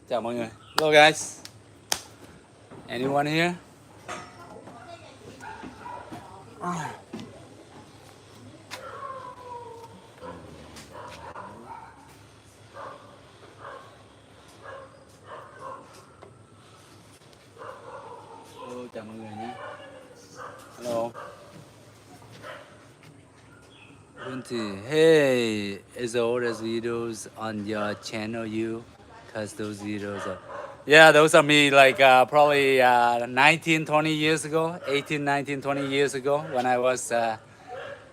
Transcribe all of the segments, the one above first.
Chào mọi người. Hello guys. Anyone here? Hello, chào mọi người nhé. Hello. Hey, is all those videos on your channel you? Cause those videos are, yeah, those are me like probably 19, 20 years ago, 18, 19, 20 years ago when I was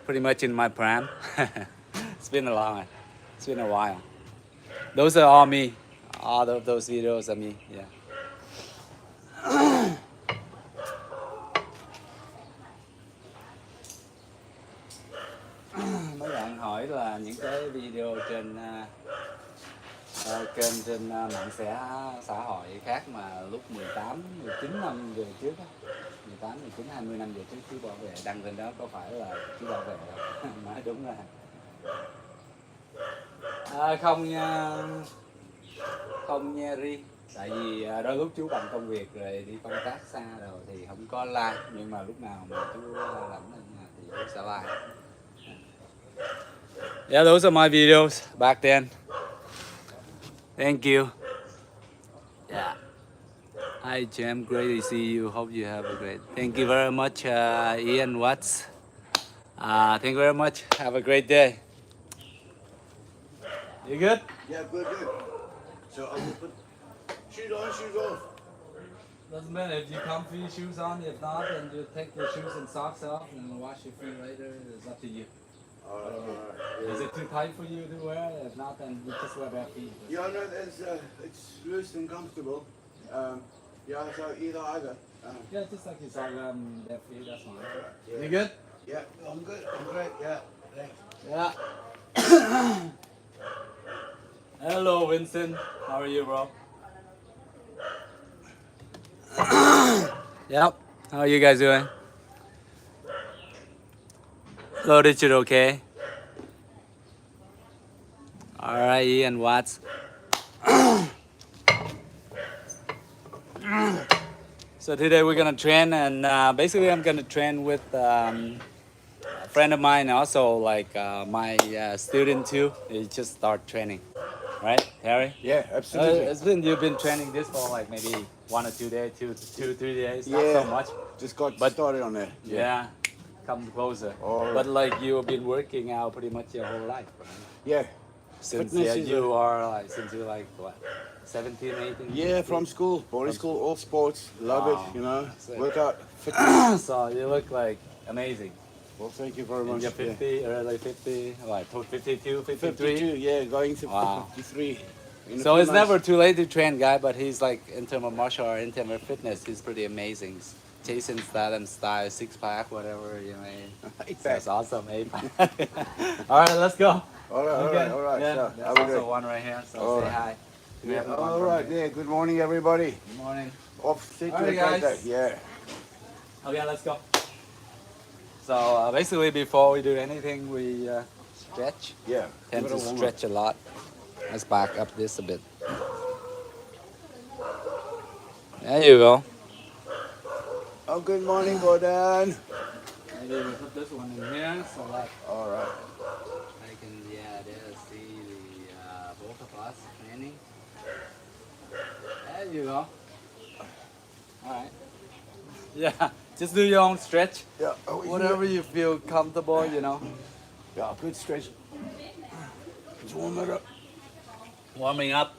pretty much in my prime. It's been a long, it's been a while. Those are all me. All of those videos are me, yeah. Mấy bạn hỏi là những cái video trên kênh trên mạng xã hội khác mà lúc 18, 19 năm về trước á, 18, 19, 20 năm về trước chú bảo vệ đăng lên đó có phải là chú bảo vệ không? Nói đúng là không nha, không nha Ri. Tại vì đôi lúc chú bận công việc rồi đi công tác xa rồi thì không có like, nhưng mà lúc nào mà chú rảnh thì chú sẽ like. Yeah, those are my videos back then. Thank you. Yeah. Hi Jam, great to see you. Hope you have a great. Thank you very much, Ian Watts. Thank you very much. Have a great day. You good? Yeah, good. So I'll just put shoes on, shoes off. Doesn't matter if you comfy shoes on. If not, then you take your shoes and socks off and wash your feet later. It's up to you. Alright. Is it too tight for you to wear? If not, then you just wear bare feet. Yeah, no, it's loose and comfortable. Yeah, so either. Yeah, just like you saw bare feet. That's fine. Yeah. You good? Yeah, I'm good. I'm great. Yeah, thanks. Yeah. Hello, Vincent. How are you, bro? Yep. How are you guys doing? Hello, Richard. Okay. All right, Ian Watts. So today we're gonna train, and basically I'm gonna train with a friend of mine, also like my student too. He just start training, right, Harry? Yeah, absolutely. You've been training this for like maybe 1 or 2 days, 3 days, not Yeah. so much. Just got But- started on that. Yeah, come closer. All right. But like you've been working out pretty much your whole life, right? Yeah. Since Fitness is you are like since you're like what, 17, 18? Yeah, from school, boarding school, all sports. Love Wow. it, you know. That's it. Workout, fitness. So you look like amazing. Well, thank you very And much. you're 50, early 50, like 52, 53. 52, yeah, going to Wow. 53. In a So few it's months. never too late to train, guy. But he's like in terms of martial art, in terms of fitness, he's pretty amazing. Jason Statham style, six pack, whatever you mean. Eight That's pack. awesome, 8 pack. All right, let's go. All right, Okay. all right. Yeah, So, there's how we also doing? one right here. So All say right. hi. Do we Yeah, have one all from right, here? yeah. Good morning, everybody. Good morning. Off sick All right, like guys. that. Yeah. Okay, let's go. So basically, before we do anything, we stretch. Yeah. Tend give to it a warm up. stretch a lot. Let's back up this a bit. There you go. Oh, good morning, Gordon. Maybe we put this one in here so that All right. I can, there see the both of us training. There you go. All right. Yeah, just do your own stretch. Yeah. Oh, Whatever you feel comfortable, you know. Yeah, good stretch. Just warm it up. Warming up.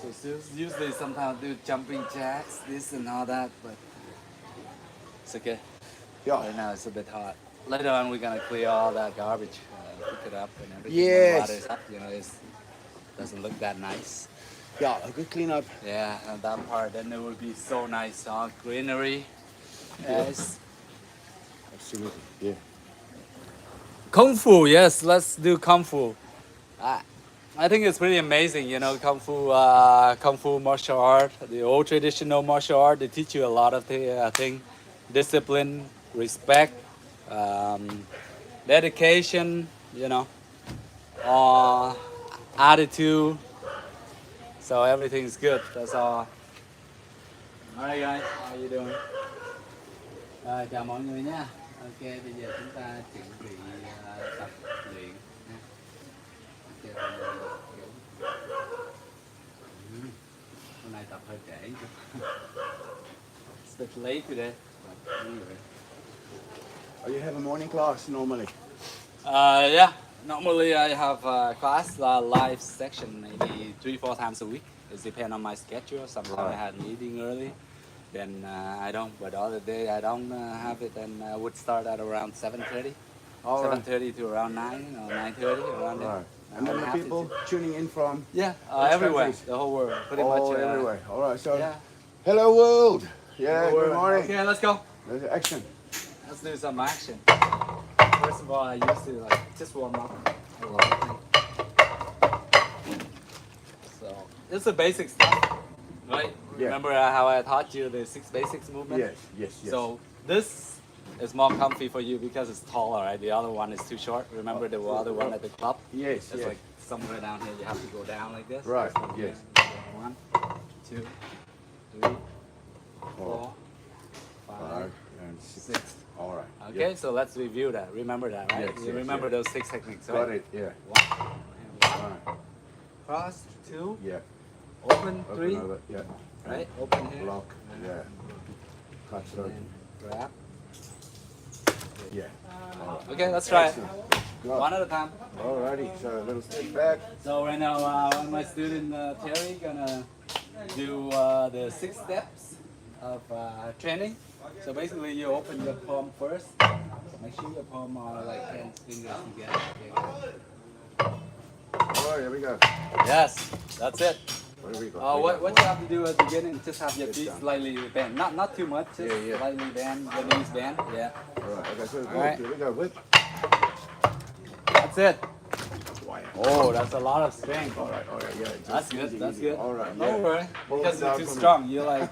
So usually sometimes do jumping jacks, this and all that, but it's okay. Yeah. Right now it's a bit hot. Later on we're gonna clear all that garbage, pick it up and everything. Yes. When water's up, it doesn't look that nice. Yeah, a good clean up. Yeah, and that part, then it will be so nice, all greenery. Yeah. Yes. Absolutely. Yeah. Kung Fu, yes, let's do Kung Fu. I think it's pretty amazing, Kung Fu martial art, the old traditional martial art. They teach you a lot of things, discipline, respect, dedication, you know, attitude. So everything's good. That's all. Alright guys, how you doing? Chào mọi người nha. Ok, bây giờ chúng ta chuẩn bị tập luyện nha. Ok, hôm nay tập hơi trễ. It's a bit late today. But anyway. Oh, you have a morning class normally? Yeah, normally I have a class live section maybe 3-4 times a week. It depends on my schedule. Sometimes I Right. had meeting early, then I don't. But the other day I don't have it, and I would start at around 7:30, All right. 7:30 to around 9 or 9:30 around there. Right. And then I'm the happy people to- tuning in from Yeah, Which everywhere, countries? the whole world, pretty all much. everywhere. All right. So, Yeah. hello world. Yeah. Whole Good world. morning. Okay, let's go. There's action. Let's do some action. First of all, I used to like just warm up a lot of things. So it's the basic stuff, right? Yeah. Remember how I taught you the 6 basics movement? Yes. Yes. Yes. So this is more comfy for you because it's taller, right? The other one is too short. Remember the other one at the club? Yes. It's Yes. like somewhere down here. You have to go down like this. Right, From here. yes. 1, 2, 3, 4, 5, Five and six. 6. All right. Okay, so let's review that. Remember that, right? Yes, You yes, remember yes. those 6 techniques, Yeah. right? Got it. Yeah. 1, All right. cross, 2, Yeah. open, Open 3, over. Yeah. right? Open here. Block. Yeah. Cut through. And grab. Yeah. All right. Okay, let's try it. Excellent. Go. One at a time. Alrighty. So a little step back. So right now, my student Terry gonna do the 6 steps of training. So basically, you open your palm first. Make sure your palm are like 10 fingers together. Okay, good. All right. Here we go. Yes, that's it. Where do we go? What you have to do at the beginning, just have your Sit feet down. slightly bent. Not too much, just Yeah, yeah. slightly bend, your knees bend. Yeah, All right. Okay. So All right. here we go. Whip. that's it. Wow. Oh, that's a lot of strength. All right. All right. Yeah. That's just good. easy, That's easy. good. All right. Don't Yeah. worry, Pull because it you're down too for me. strong. You're like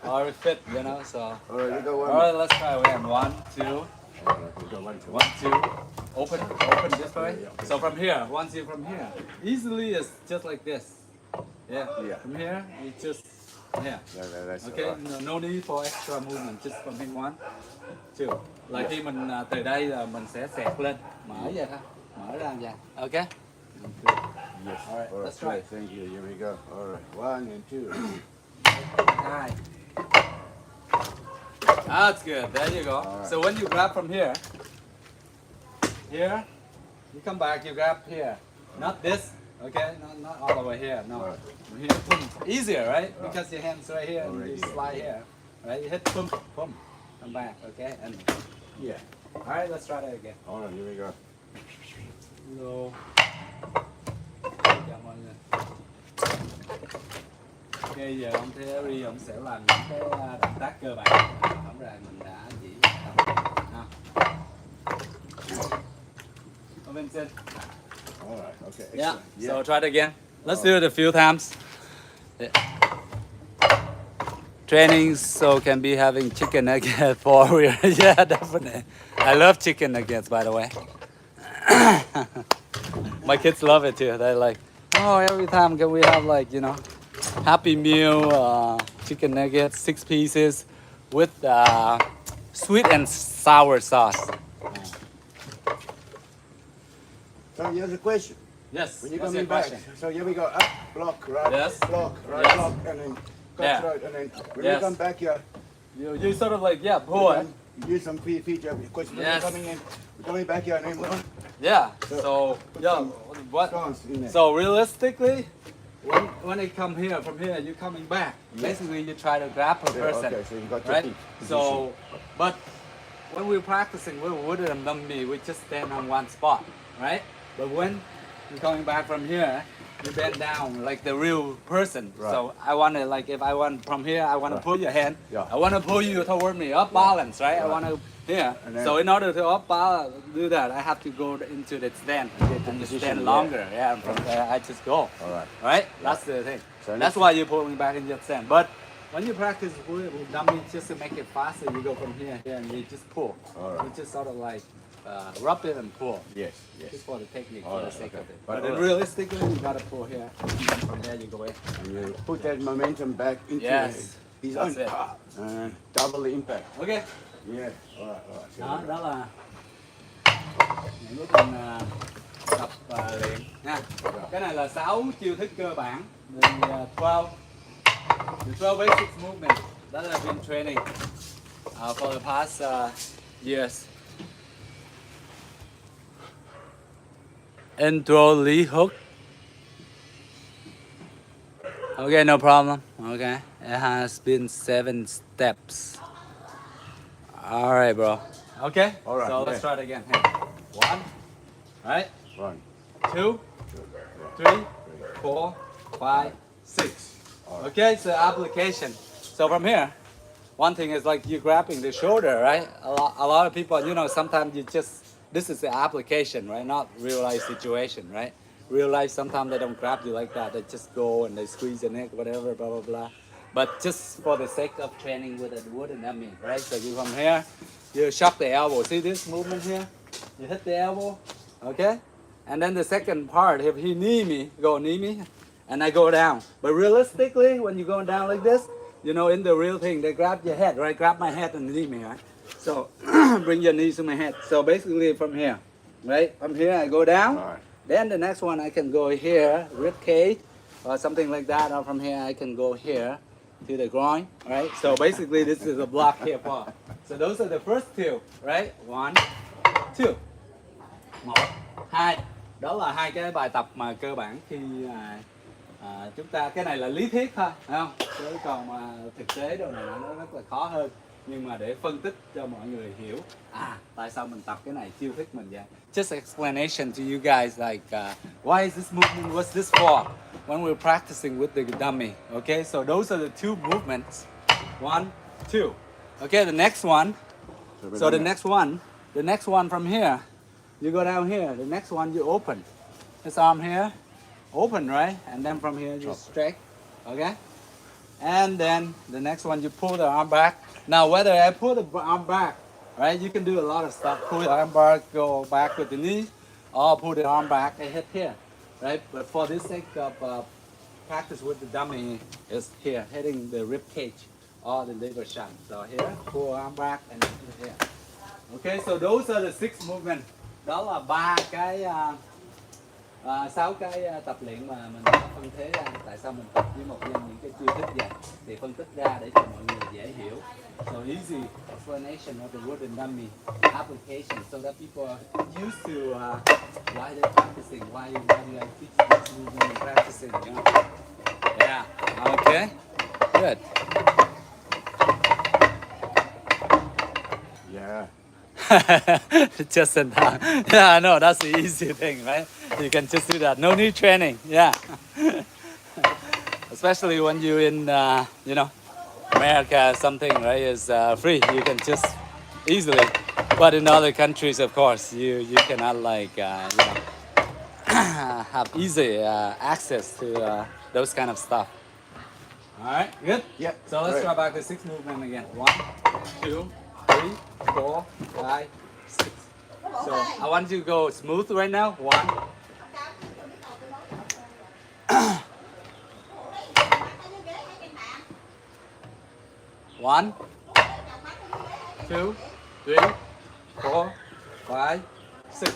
already fit, you know. So, All right. We go one. all right, let's try again. 1, 2, All right. We go 1, 2. 1, 2. Open this way. So from here, once you're from here, easily it's just like this. Yeah. Yeah. From here, you just yeah. That's Okay, all right. no need for extra movement, just from here 1, 2. Là khi mình từ đây là mình sẽ xẹt lên, mở vậy thôi, mở ra vậy. Okay. Yes. All right, All let's right. try. Thank you. Here we go. All right. 1 and 2. 2. That's good. There you go. All right. So when you grab from here, you come back, you grab here, not this. Okay, not all the way here. No, All right. from here, boom. Easier, right? Because your hands right here and Already, you yeah. slide here, right? You hit boom, boom, come back. Okay, and Yeah. all right, let's try that again. All right. Here we go. Hello. Chào mọi người. Ok, giờ ông Terry ông sẽ làm những cái động tác cơ bản tổng ra mình đã chỉ tập ha. Ở bên trên. All right. Okay. Yeah. Excellent. So try it again. Let's do it a few times. Yeah. Training so can be having chicken nugget for real. Yeah, definitely. I love chicken nuggets, by the way. My kids love it too. They're like, oh, every time can we have like, you know, Happy Meal, chicken nuggets, 6 pieces with sweet and sour sauce. So here's a question. Yes. When you're what's coming your back, question? so here we go. Up, block, right. Yes. Block, right. Yes. Block, and then cut Yeah. throat, and then when Yes. you come back here, You sort of like, yeah, pull it. you use some feature because when Yes. you're coming in, we're coming back here, and then we're Yeah. So, yeah, what? stance in there. So realistically, when they come here, from here, you're coming back. Yeah. Basically, you try to grab a Yeah, person, okay, so you got your right? feet So, but when we're practicing, we wouldn't be. We just stand on one spot, right? But when you're coming back from here, you bend down like the real person. Right. So I want to like if I want from here, I want to Right. pull your hand. Yeah. I want to pull you toward me, up balance, right? I Right. want to here. And then- So in order to up balance, do that, I have to go into the stand the and just position stand there. longer. Yeah, and from there I just go. All right. Right? That's the thing. So That's why you're pulling back in your stand. But when you practice with dummy, just to make it faster, you go from here and you just pull. All right. You just sort of like rub it and pull. Yes, yes. Just for the technique, All for the right, sake okay. of it. But But then all right. realistically, you gotta pull here. From there you go in. And you put that momentum back into Yes, his that's own it. and double the impact. Okay. Yeah, all right. Đó, đó là những lúc mình tập luyện nha. Cái này là 6 chiêu thức cơ bản. The 12 basic movements that I've been training for the past years. Intro Lee hook. Okay, no problem. Okay, it has been 7 steps. All right, bro. Okay. All right, So let's yeah. try it again. Here. 1, right? 1, 2, 2, 3, 4, 5, 6. All right. Okay, so application. So from here, one thing is like you're grabbing the shoulder, right? A lot of people, you know, sometimes you just, this is the application, right? Not real life situation, right? Real life, sometimes they don't grab you like that. They just go and they squeeze your neck, whatever, blah, blah, blah. But just for the sake of training with a wooden dummy, right? So you come here, you shock the elbow. See this movement here? You hit the elbow, okay? And then the second part, if he knee me, go knee me, and I go down. But realistically, when you're going down like this, you know, in the real thing, they grab your head, right? Grab my head and knee me, right? So bring your knees to my head. So basically from here, right? From here I go down. All right. Then the next one I can go here, rib cage, or something like that. Or from here I can go here to the groin, right? So basically this is a block here for. So those are the first two, right? 1, 2. 1, 2. Đó là hai cái bài tập mà cơ bản khi chúng ta, cái này là lý thuyết thôi, phải không? Chứ còn mà thực tế đồ này nó rất là khó hơn. Nhưng mà để phân tích cho mọi người hiểu tại sao mình tập cái này, chiêu thức mình vậy. Just explanation to you guys like why is this movement, what's this for when we're practicing with the dummy. Okay, so those are the two movements. 1, 2. Okay, the next one. So the next one from here, you go down here. The next one you open. This arm here, open, right? And then from here you stretch, okay? And then the next one you pull the arm back. Now whether I pull the arm back, right? You can do a lot of stuff. Pull the arm back, go back with the knee, or pull the arm back and hit here, right? But for this sake of practice with the dummy is here, hitting the rib cage or the liver shunt. So here, pull arm back and hit here. Okay, so those are the 6 movements. Đó là 3 cái 6 cái tập luyện mà mình đã phân thế ra. Tại sao mình tập với một những cái chiêu thức vậy thì phân tích ra để cho mọi người dễ hiểu. So easy explanation of the wooden dummy application so that people are used to why they're practicing, why do I teach this movement and practicing, you know? Yeah, okay, good. Yeah. Just in time. Yeah, I know, that's the easy thing, right? You can just do that. No need training. Yeah. Especially when you're in, you know, America, something, right, is free. You can just easily. But in other countries, of course, you cannot like, you know, have easy access to those kind of stuff. All right, good? Yeah. So let's great. try back the 6 movement again. 1, 2, 3, 4, 5, 6. So I want you to go smooth right now. 1. One, 2, 3, 4, 5, 6.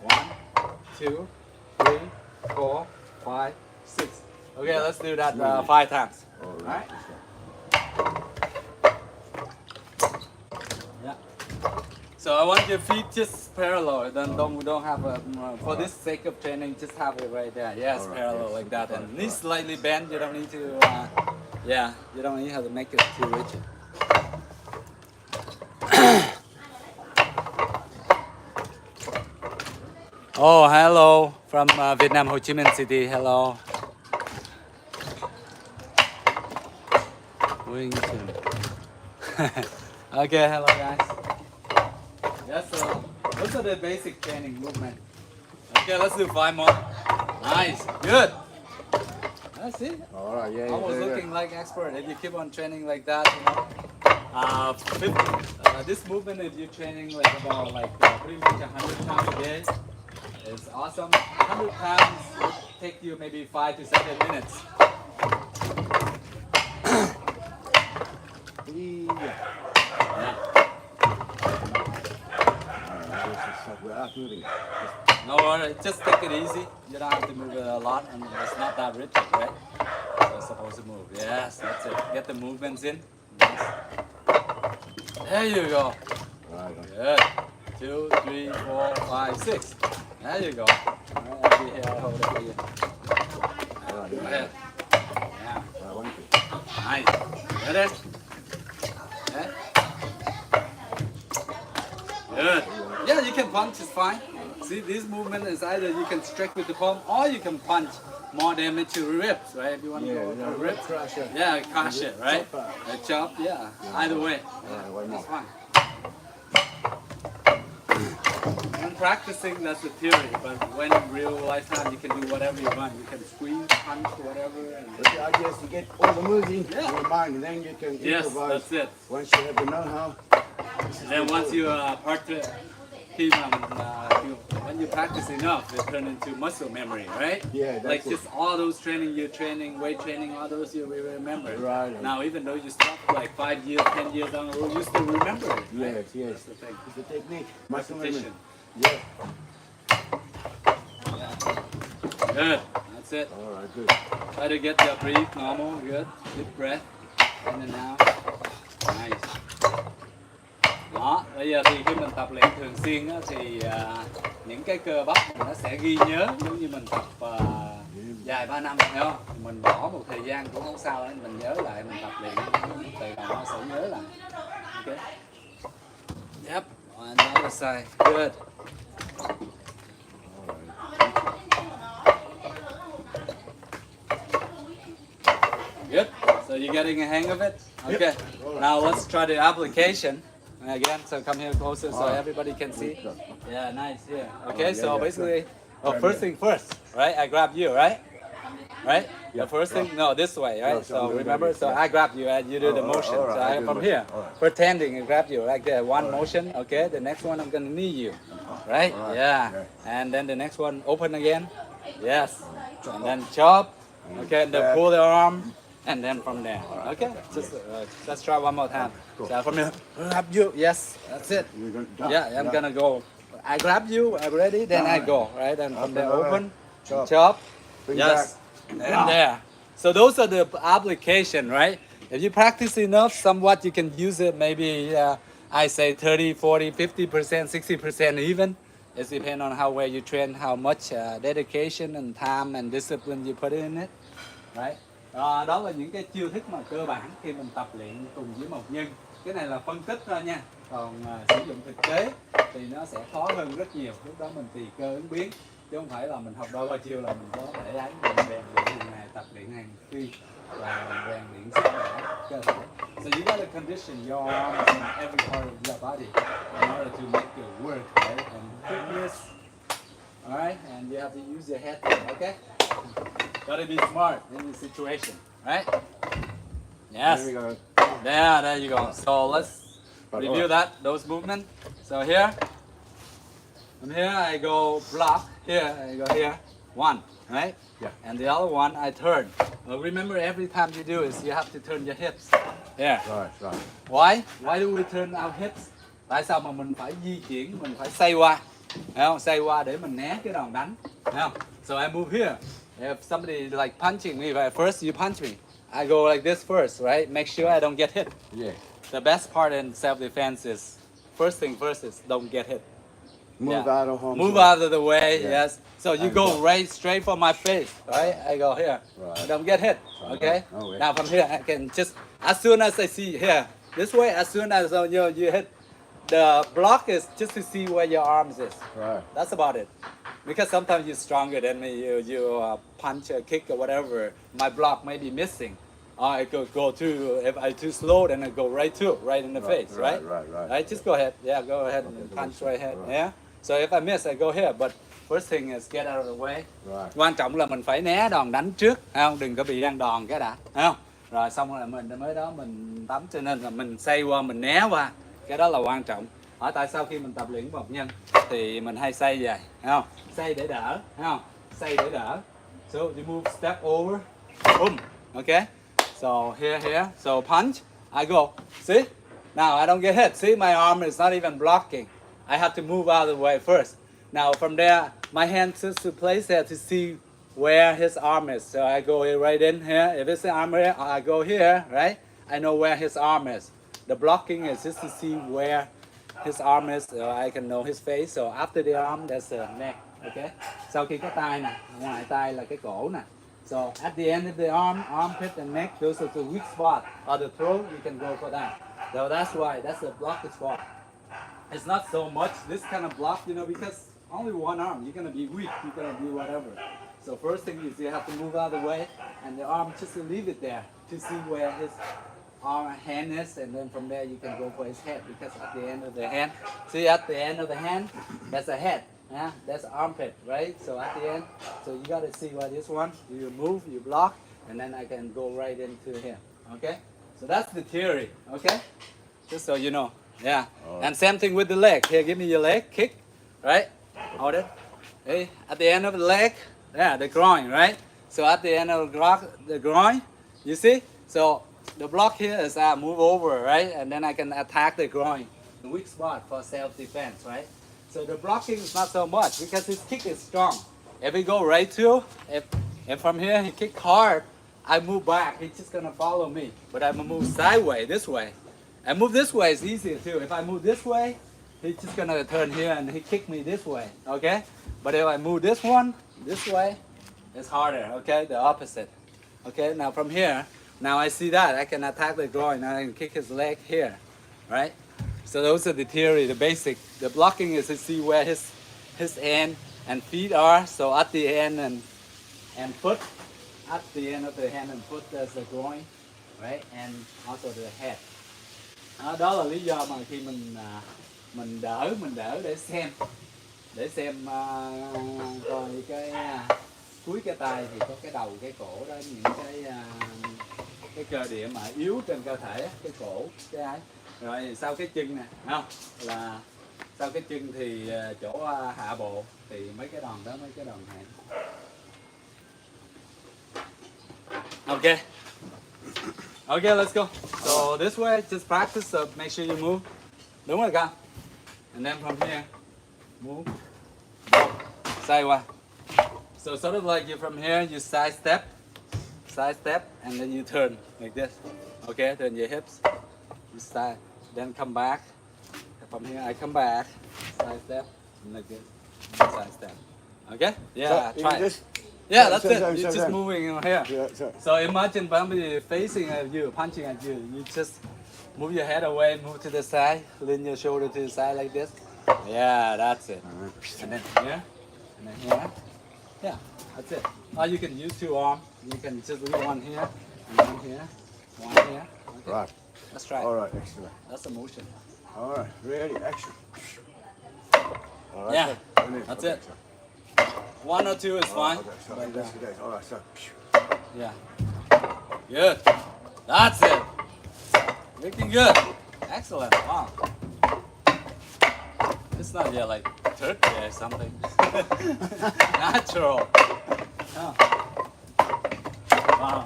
1, 2, 3, 4, 5, 6. Okay, let's do that 5 times. All All right. right. Yeah. So I want your feet just parallel. Then don't have a for this sake of training, just have it right there. Yes, Alright, parallel yes. like that. And Alright, knees slightly bent. You don't need to. Yeah, you don't need to make it too rigid. Oh, hello from Vietnam, Ho Chi Minh City. Hello. Wington. Okay, hello guys. Yes, so those are the basic training movement. Okay, let's do 5 more. Nice, good. I see. All right, yeah. I was yeah, looking like expert. If you keep on training like that, you know. This movement, if you're training like about pretty much 100 times a day, is awesome. 100 pounds would take you maybe 5 to 7 minutes. Yeah. Yeah. Without moving. No worries, just take it easy. You don't have to move it a lot, and it's not that rigid, right? So it's supposed to move. Yes, that's it. Get the movements in. Yes. There you go. Right. Good. 2, 3, 4, 5, 6. There you go. All right, I'll be here. I'll hold it for you. Right. Go ahead. Yeah. Right, one, two. Nice. Get it? Okay. Good. Yeah, you can punch, it's fine. See, this movement is either you can stretch with the palm or you can punch more damage to ribs, right? If you want to go to ribs, crush it. yeah, crush it, right? A chop, yeah. Either way, One more. that's fine. When practicing, that's the theory, but when in real lifetime, you can do whatever you want. You can squeeze, punch, whatever. And But the idea is to get all the moves in Yeah. your mind, and then you can yes, improvise. that's it. Once you have the know-how. And then once you when you practice enough, it turn into muscle memory, right? Yeah, that's like it. just all those training you're training, weight training, all those you will remember. Right. Now, even though you stop like 5 years, 10 years down the road, you still remember it. Right? Yes, yes. That's the thing. It's the technique. Muscle memory. Repetition. Yeah. Good. That's it. All right, good. Try to get the breathe normal. Good. Deep breath. In and out. Nice. Đó, bây giờ thì khi mình tập luyện thường xuyên á, thì những cái cơ bắp nó sẽ ghi nhớ giống như mình tập dài 3 năm, hiểu không? Mình bỏ một thời gian cũng không sao, mình nhớ lại, mình tập luyện từ đầu nó sẽ nhớ lại. Ok. Yep, on the other side. Good. Good. So you're getting a hang of it? Okay. Now let's try the application. Again, so come here closer so everybody can see. Yeah, nice. Yeah. Okay, so basically, first thing first, right? I grab you, right? Right? The first thing, no, this way, right? So remember, so I grab you and you do the motion. So I from here, pretending I grab you like that. One motion, okay? The next one I'm gonna knee you, right? Yeah. And then the next one, open again. Yes. And then chop. Okay, and then pull the arm. And then from there, okay? Just let's try one more time. So from here, grab you. Yes, that's it. Yeah, I'm gonna go. I grab you. I'm ready. Then I go. Right, and from there, open, chop. Yes, and there. So those are the application, right? If you practice enough, somewhat you can use it. Maybe I say 30, 40, 50%, 60% even. It depends on how well you train, how much dedication and time and discipline you put in it, right? Đó là những cái chiêu thức mà cơ bản khi mình tập luyện cùng với một nhân. Cái này là phân tích thôi nha. Còn sử dụng thực tế thì nó sẽ khó hơn rất nhiều. Lúc đó mình tùy cơ ứng biến. Chứ không phải là mình học đôi ba chiêu là mình có thể ấy mình rèn luyện hàng ngày, tập luyện hàng khi và mình rèn luyện sức khỏe cơ thể. So you gotta condition your arms and every part of your body in order to make it work, right? And fitness, alright? And you have to use your head, okay? Gotta be smart in the situation, right? Yes. There we go. There you go. So let's review those movements. So here, from here I go block. Here I go here. One, right? Yeah. And the other one I turn. Well, remember, every time you do is you have to turn your hips. Here. Right. Why? Why do we turn our hips? Tại sao mà mình phải di chuyển, mình phải xoay qua? Thấy không? Xoay qua để mình né cái đòn đánh. Thấy không? So I move here. If somebody like punching me, right, first you punch me. I go like this first, right? Make sure I don't get hit. Yeah. The best part in self-defense is, first thing first is don't get hit. Move Yeah. out of harm's Move way. out of the way, Yeah. yes. So you And go block. right straight for my face, right? I go here. Right. Don't get hit, Right. okay? Oh, yeah. Now from here, I can just, as soon as I see here, this way, as soon as you hit, the block is just to see where your arms is. Right. That's about it. Because sometimes you're stronger than me, you punch or kick or whatever, my block may be missing. I could go too, if I too slow, then I go right in the face, right? Right. Just go ahead, yeah, go ahead and punch right ahead, yeah. So if I miss, I go here, but first thing is get out of the way. Right. Quan trọng là mình phải né đòn đánh trước, thấy không? Đừng có bị ăn đòn cái đã, thấy không? Rồi xong rồi mình mới đó mình tắm, cho nên là mình xoay qua mình né qua, cái đó là quan trọng. Ở tại sao khi mình tập luyện một nhân thì mình hay xoay vậy, thấy không? Xoay để đỡ, thấy không? Xoay để đỡ. So you move step over, boom, okay. So here, so punch, I go. See? Now I don't get hit. See, my arm is not even blocking. I have to move out of the way first. Now from there, my hand just to place there to see where his arm is. So I go right in here. If it's the arm here, I go here, right? I know where his arm is. The blocking is just to see where his arm is, so I can know his face. So after the arm, there's the neck, okay? Sau khi có tay nè, ngoài tay là cái cổ nè. So at the end of the armpit and neck, those are the weak spot. Or the throat, you can go for that. So that's why, that's the blocked spot. It's not so much this kind of block, you know, because only one arm, you're gonna be weak, you're gonna be whatever. So first thing is you have to move out of the way, and the arm just to leave it there to see where his arm hand is, and then from there you can go for his head, because at the end of the hand, see at the end of the hand, that's a head, yeah, that's armpit, right? So at the end, so you gotta see where this one, you move, you block, and then I can go right into here, okay? So that's the theory, okay? Just so you know, yeah. And same thing with the leg. Here, give me your leg, kick, right? Hold it. Hey, at the end of the leg, yeah, the groin, right? So at the end of the groin, you see? So the block here is I move over, right? And then I can attack the groin. The weak spot for self-defense, right? So the blocking is not so much because his kick is strong. If we go right to, if from here he kick hard, I move back, he's just gonna follow me. But I'm gonna move sideways, this way. I move this way, it's easier too. If I move this way, he's just gonna turn here and he kick me this way, okay? But if I move this one, this way, it's harder, okay? The opposite. Okay, now from here, now I see that, I can attack the groin, I can kick his leg here, right? So those are the theory, the basic. The blocking is to see where his hand and feet are. So at the end and foot, at the end of the hand and foot, there's the groin, right? And also the head. Đó là lý do mà khi mình đỡ để xem coi cái cuối cái tay thì có cái đầu cái cổ đó, những cái cơ địa mà yếu trên cơ thể, cái cổ, cái ấy. Rồi sau cái chân nè, không là sau cái chân thì chỗ hạ bộ thì mấy cái đòn đó, mấy cái đòn này. Okay. Okay, let's go. So this way, just practice. So make sure you move. Đúng rồi con. And then from here, move. Sideways. So sort of like you from here, you side step, and then you turn like this. Okay, turn your hips. You side, then come back. From here, I come back, side step, like this, side step. Okay? Yeah, so try. Just, Yeah, that's it. You're just moving in here. Yeah, So imagine Bambi facing at you, punching at you. You just move your head away, move to the side, lean your shoulder to the side like this. Yeah, that's it. And then here, and then here. Yeah, that's it. Or you can use two arms. You can just leave one here, and one here, one here. Okay. Right. Let's try. All right, excellent. That's the motion. All right, ready, action. All right, Yeah, so, that's okay, it. One or two is fine. Okay, so But, that's good. All right, so. yeah. Good. That's it. Looking good. Excellent. Wow. It's not yet like turkey or something. Natural. Oh. Wow.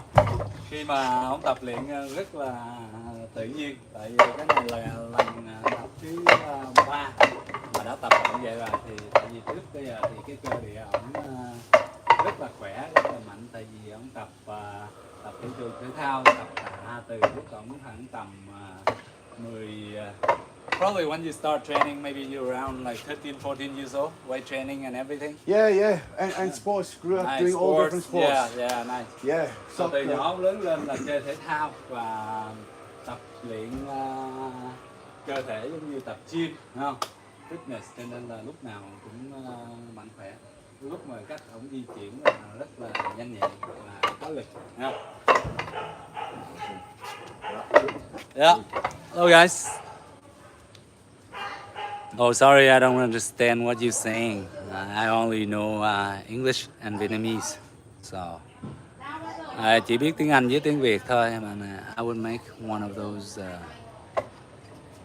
Khi mà ông tập luyện rất là tự nhiên, tại vì cái này là lần tập thứ 3 mà đã tập như vậy rồi, thì tại vì trước bây giờ thì cái cơ địa ổng rất là khỏe, rất là mạnh, tại vì ổng tập thể dục thể thao, tập tạ từ lúc ổng khoảng tầm 10 probably when you start training, maybe you're around like 13, 14 years old, weight training and everything. Yeah, and sports. Grew up doing all different sports. Yeah, nice. Yeah, So từ nhỏ lớn lên là chơi thể thao và tập luyện cơ thể giống như tập gym, đúng không? Fitness, cho nên là lúc nào cũng mạnh khỏe. Lúc mà cách ổng di chuyển là rất là nhanh nhẹn và có lực, đúng không? Yeah. Hello guys. Oh, sorry, I don't understand what you're saying. I only know English and Vietnamese. So, Chỉ biết tiếng Anh với tiếng Việt thôi, mà I would make one of those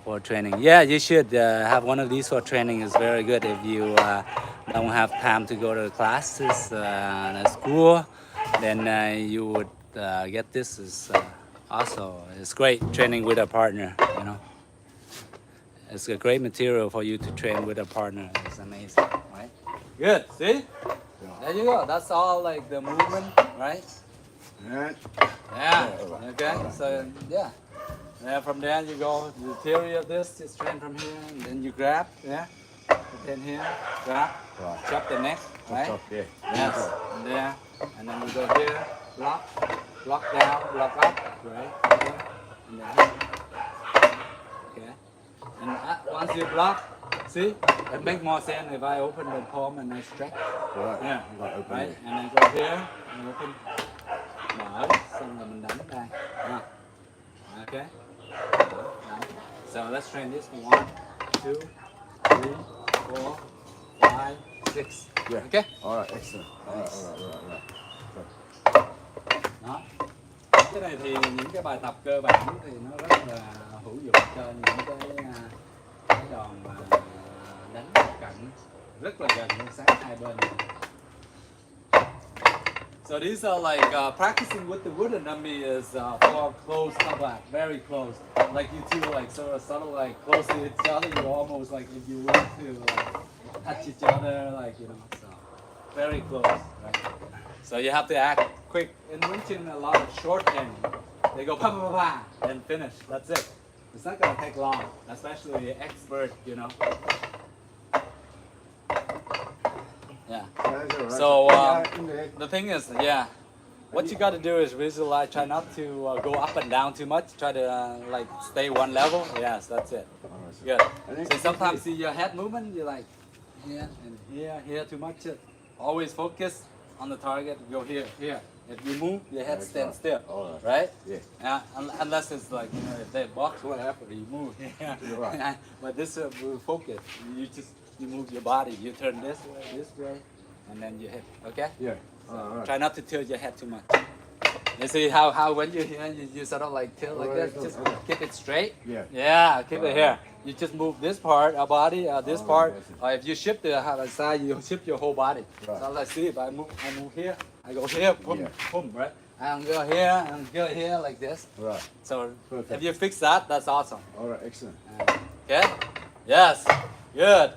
for training. Yeah, you should have one of these for training. It's very good if you don't have time to go to classes at school. Then you would get this. Is also it's great training with a partner. You know, it's a great material for you to train with a partner. It's amazing, right? Good. See, there you go. That's all like the movement, right? And Yeah. Okay. So yeah. Yeah, from there you go to the theory of this, just train from here, and then you grab, yeah, put in here, grab, Right. chop the neck, right? top, yeah. Yes, and there, and then you go here, block, block down, block up, right? Here, and then here. Okay, and once you block, see, it makes more sense if I open the palm and I stretch, Right. yeah, Right, open right, it. and then go here, and open, mở, xong rồi mình đánh đây, yeah. Okay. So let's train this 1, 2, 3, 4, 5, 6. Yeah. Okay. All right, excellent. All right, all right, all right. Đó. Cái này thì những cái bài tập cơ bản thì nó rất là hữu dụng cho những cái đòn mà đánh cận rất là gần sát hai bên. So these are like practicing with the wooden dummy is for close combat, very close. Like you two like sort of like close to each other. You almost like if you were to like touch each other, like you know, so very close, right? So you have to act quick. In Winching, a lot of short hand. They go pa pa pa and finish. That's it. It's not gonna take long, especially expert, you know. Yeah. That's all right. So In there. the thing is, yeah, what you got to do is visualize. Try not to go up and down too much. Try to like stay one level. Yes, that's it. All right, so- Good. And then So sometimes see your head movement. You're like here and here too much. Always focus on the target. Go here, here. If you move, your head That's stands right. still. All right. Right? Yeah. Unless it's like you know if they box whatever, you move. Yeah. You're right. But this focus. You move your body. You turn this way, and then you hit. Okay. Yeah. All right. Try not to tilt your head too much. You see how when you're here, you sort of like tilt like Alright, this. Just okay. keep it straight. Yeah. Yeah, keep it Alright. here. You just move this part, our body, this Alright, part. that's it. Or if you shift the side, you shift your whole body. Right. So let's see if I move here. I go here, boom, Yeah. boom, right? And go here, and go here like this. Right. So Perfect. if you fix that, that's awesome. All right, excellent. Okay? Yes. Good.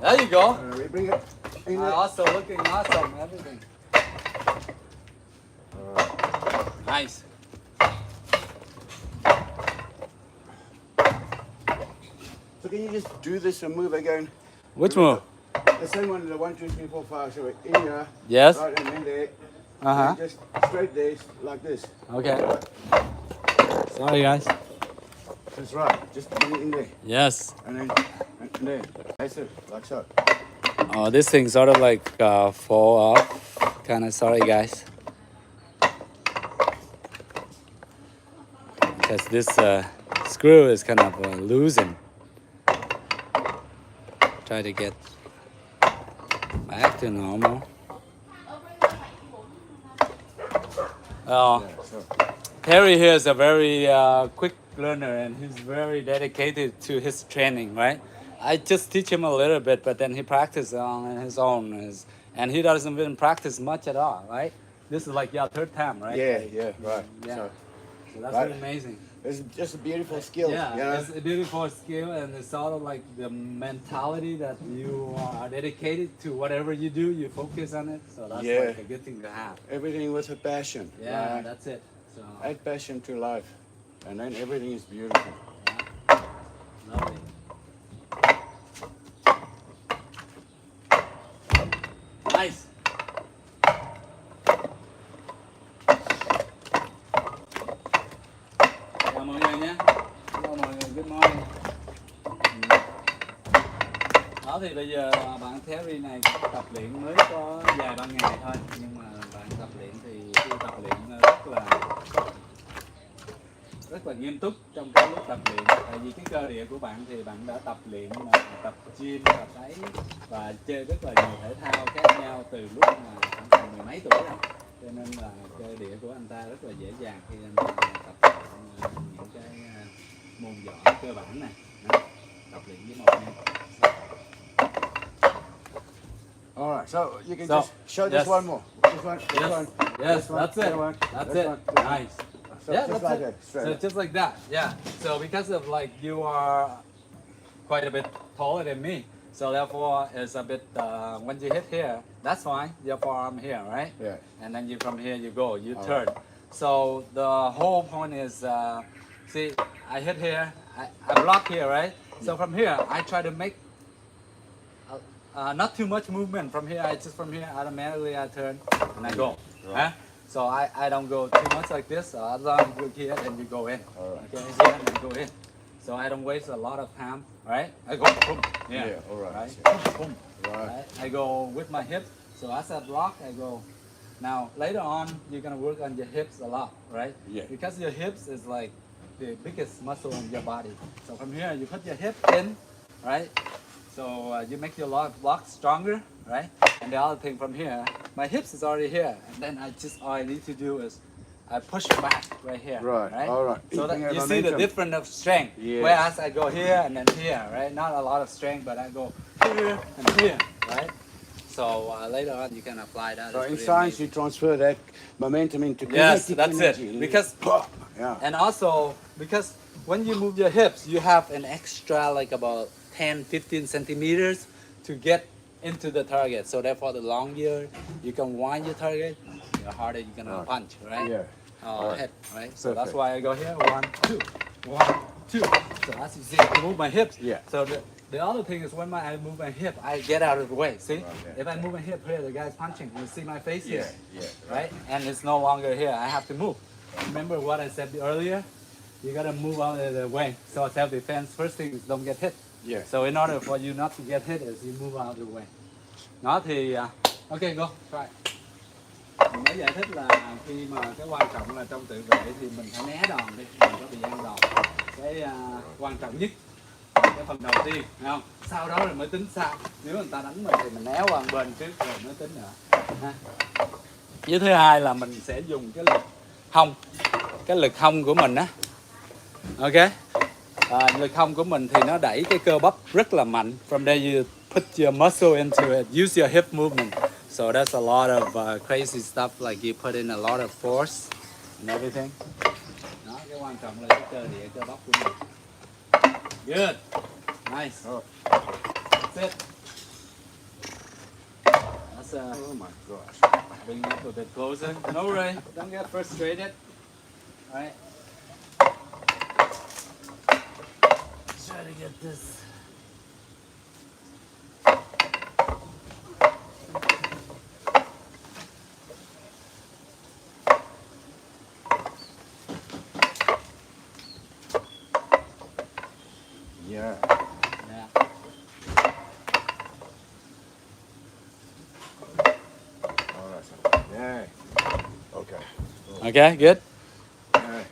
There you go. We bring it in there. Also looking awesome, everything. All right. Nice. So can you just do this and move again? Which move? The same one, the 1, 2, 3, 4, 5. So we're in here. Yes. Right, and then there. Uh-huh. And just straight there, like this. Okay. Right. Sorry, guys. That's right. Just bring it in there. Yes. And then, and there. That's it, like so. Oh, this thing sort of like fall off. Kind of sorry, guys. Because this screw is kind of losing. Try to get back to normal. Oh, Yeah, so. Terry here is a very quick learner and he's very dedicated to his training, right? I just teach him a little bit, but then he practices on his own. And he doesn't even practice much at all, right? This is like your third time, right? Yeah, right. Yeah. So So that's Right. really amazing. it's just a beautiful skill. Yeah, You know? it's a beautiful skill and it's sort of like the mentality that you are dedicated to whatever you do, you focus on it. So that's Yeah. like a good thing to have. Everything with a passion. Yeah, right? that's it. So Add passion to life. And then everything is beautiful. lovely. Nice. Chào mọi người nhé. Hello mọi người, good morning. Đó thì bây giờ bạn Terry này tập luyện mới có vài ba ngày thôi, nhưng mà bạn tập luyện thì khi tập luyện rất là nghiêm túc trong cái lúc tập luyện, tại vì cái cơ địa của bạn thì bạn đã tập luyện tập gym, tập ấy và chơi rất là nhiều thể thao khác nhau từ lúc mà khoảng tầm mười mấy tuổi rồi. cho nên là cơ địa của anh ta rất là dễ dàng khi anh ta tập những cái môn võ cơ bản này. Đó, tập luyện với một em. All right, so you can So, just show this yes. one more. This one, this Yes, one. yes, this one, that's that it. one, That's this it. one, this one. Nice. So Yeah, just that's like it. that, straight So up. just like that, yeah. So because of like you are quite a bit taller than me, so therefore it's a bit when you hit here, that's fine. Your forearm here, right? Yeah. And then you from here you go, you All turn. So the whole point is, see, I hit here, I block here, right? So from here I try to make not too much movement from here. I just from here automatically I turn and I go. Right. Huh? So I don't go too much like this. As long as you here and you go in. All right. Okay, here and then go in. So I don't waste a lot of time, right? I go boom, yeah, Yeah, all right. right, Yeah. boom, boom, Right. right. I go with my hips. So as I block, I go. Now later on, you're gonna work on your hips a lot, right? Yeah. Because your hips is like the biggest muscle in your body. So from here, you put your hip in, right? So you make your block stronger, right? And the other thing from here, my hips is already here, and then all I need to do is I push back right here, Right, all right. So that Keeping you your see the momentum. difference of strength. Yes. Whereas I go here and then here, right? Not a lot of strength, but I go here and here, right? So later on you can apply that. So It's in pretty science, amazing. you transfer that momentum into Yes, kinetic that's energy. it. Because Yeah. and also because when you move your hips, you have an extra like about 10, 15 centimeters to get into the target. So therefore, the longer you can wind your target, the harder you're gonna Right. punch, right? Yeah. Alright. Head, right? So that's Perfect. why I go here, 1, 2, 1, 2. So as you see, I move my hips. Yeah. So the other thing is when I move my hip, I get out of the way. See, Right, yeah. if I move my hip here, the guy's punching. You see my face Yeah, here, yeah. right? And it's no longer here. I have to move. Remember what I said earlier? You gotta move out of the way. So self-defense, first thing is don't get hit. Yeah. So in order for you not to get hit is you move out of the way. Nó thì ok go try. Mình mới giải thích là khi mà cái quan trọng là trong tự vệ thì mình phải né đòn đi, mình có bị ăn đòn. Cái quan trọng nhất cái phần đầu tiên, thấy không? Sau đó rồi mới tính sao. Nếu người ta đánh mình thì mình né qua một bên trước rồi mới tính nữa. Ha. Với thứ hai là mình sẽ dùng cái lực hông của mình á. Ok. Lực hông của mình thì nó đẩy cái cơ bắp rất là mạnh. From there you put your muscle into it. Use your hip movement. So that's a lot of crazy stuff like you put in a lot of force and everything. Đó, cái quan trọng là cái cơ địa, cơ bắp của mình. Good. Nice. That's it. That's Oh my gosh. bring up a bit closer. No worry, don't get frustrated. All right. Try to get this. Yeah. Yeah. All right. So, yeah. Okay. Okay, good. Yeah.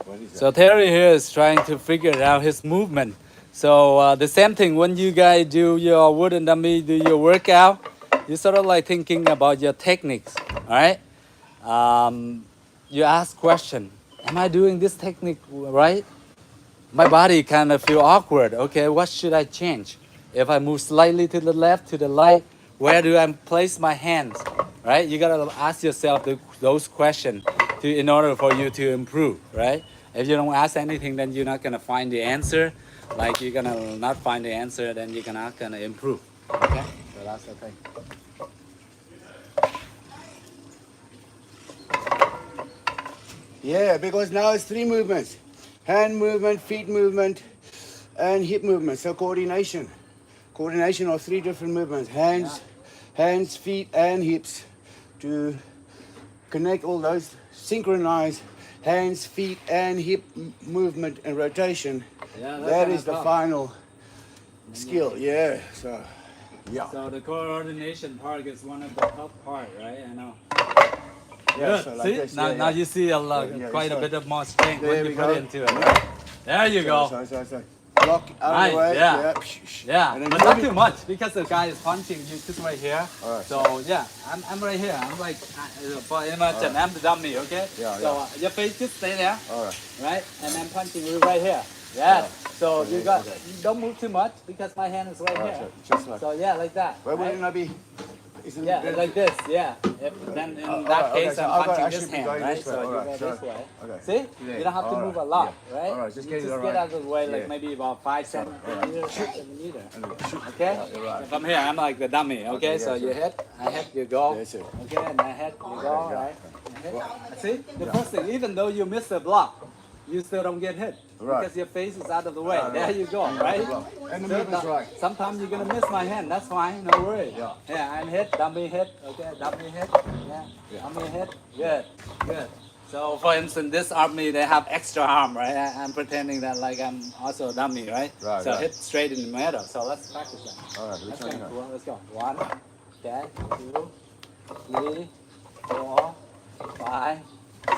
What is that? So Terry here is trying to figure out his movement. So the same thing when you guys do your wooden dummy, do your workout, you sort of like thinking about your techniques, all right? You ask question, am I doing this technique right? My body kind of feel awkward. Okay, what should I change? If I move slightly to the left, to the right, where do I place my hands? Right? You gotta ask yourself those questions in order for you to improve. Right? If you don't ask anything, then you're not gonna find the answer. Like you're gonna not find the answer, then you're not gonna improve. Okay? So that's the thing. Yeah, because now it's 3 movements. Hand movement, feet movement, and hip movement. So coordination. Coordination of 3 different movements. Hands, feet, and hips. To connect all those, synchronize hands, feet, and hip movement and rotation. Yeah, that's That kinda is the tough. final skill. Yeah, so, yeah. So the coordination part is one of the tough part, right? I know. Yeah, Good. so like See? this, now, yeah, now yeah. you see a lot, Yeah, quite a so- bit of more strength There when you we put go. into it. Right? There you go. So. block out of Nice, the way. yeah. Yeah, And then but not move it. too much because the guy is punching you just right here. Alright. So yeah, I'm right here. I'm like, for imagine I'm the dummy, okay? Yeah, so your face just stay there, Alright. right? And I'm punching you right here. Yeah. So you got, okay. you don't move too much because my hand is right Alright, here. so just like. So yeah, like that. Where right? wouldn't I be? Isn't Yeah, it- like this, yeah. Then in Alright, that okay, case, so I'm I've got- punching I this should be hand, going right? this way, So you alright, go so- this way. okay. See? Yeah. You don't have to Alright, move a lot, yeah. right? Alright, just you get it just right. get out of the way, like Yeah. maybe about 5 centimeters, 6 centimeters. Okay? Yeah, you're right. From here, I'm like the dummy, okay? Okay, So yeah, you sure. hit, I hit, you go. Yes, sir. Okay, and I hit, you go, yeah. right? I hit. See? The first thing, even though you miss the block, you still don't get hit. Right. Because your face is out of the way. Right, There right. you go, right? And the So movement's right. Sometimes you're gonna miss my hand. That's fine. No worry. Yeah. Yeah, I'm hit. Dummy hit. Okay, dummy hit. Yeah. Dummy hit. Good. Good. So, for instance, this army they have extra arm, right? I'm pretending that like I'm also a dummy, right? Right, So right. hit straight in the middle. So let's practice that. Alright, Let's which go. one you got? Cool. Let's go. 1, okay, 2, 3, 4, 5,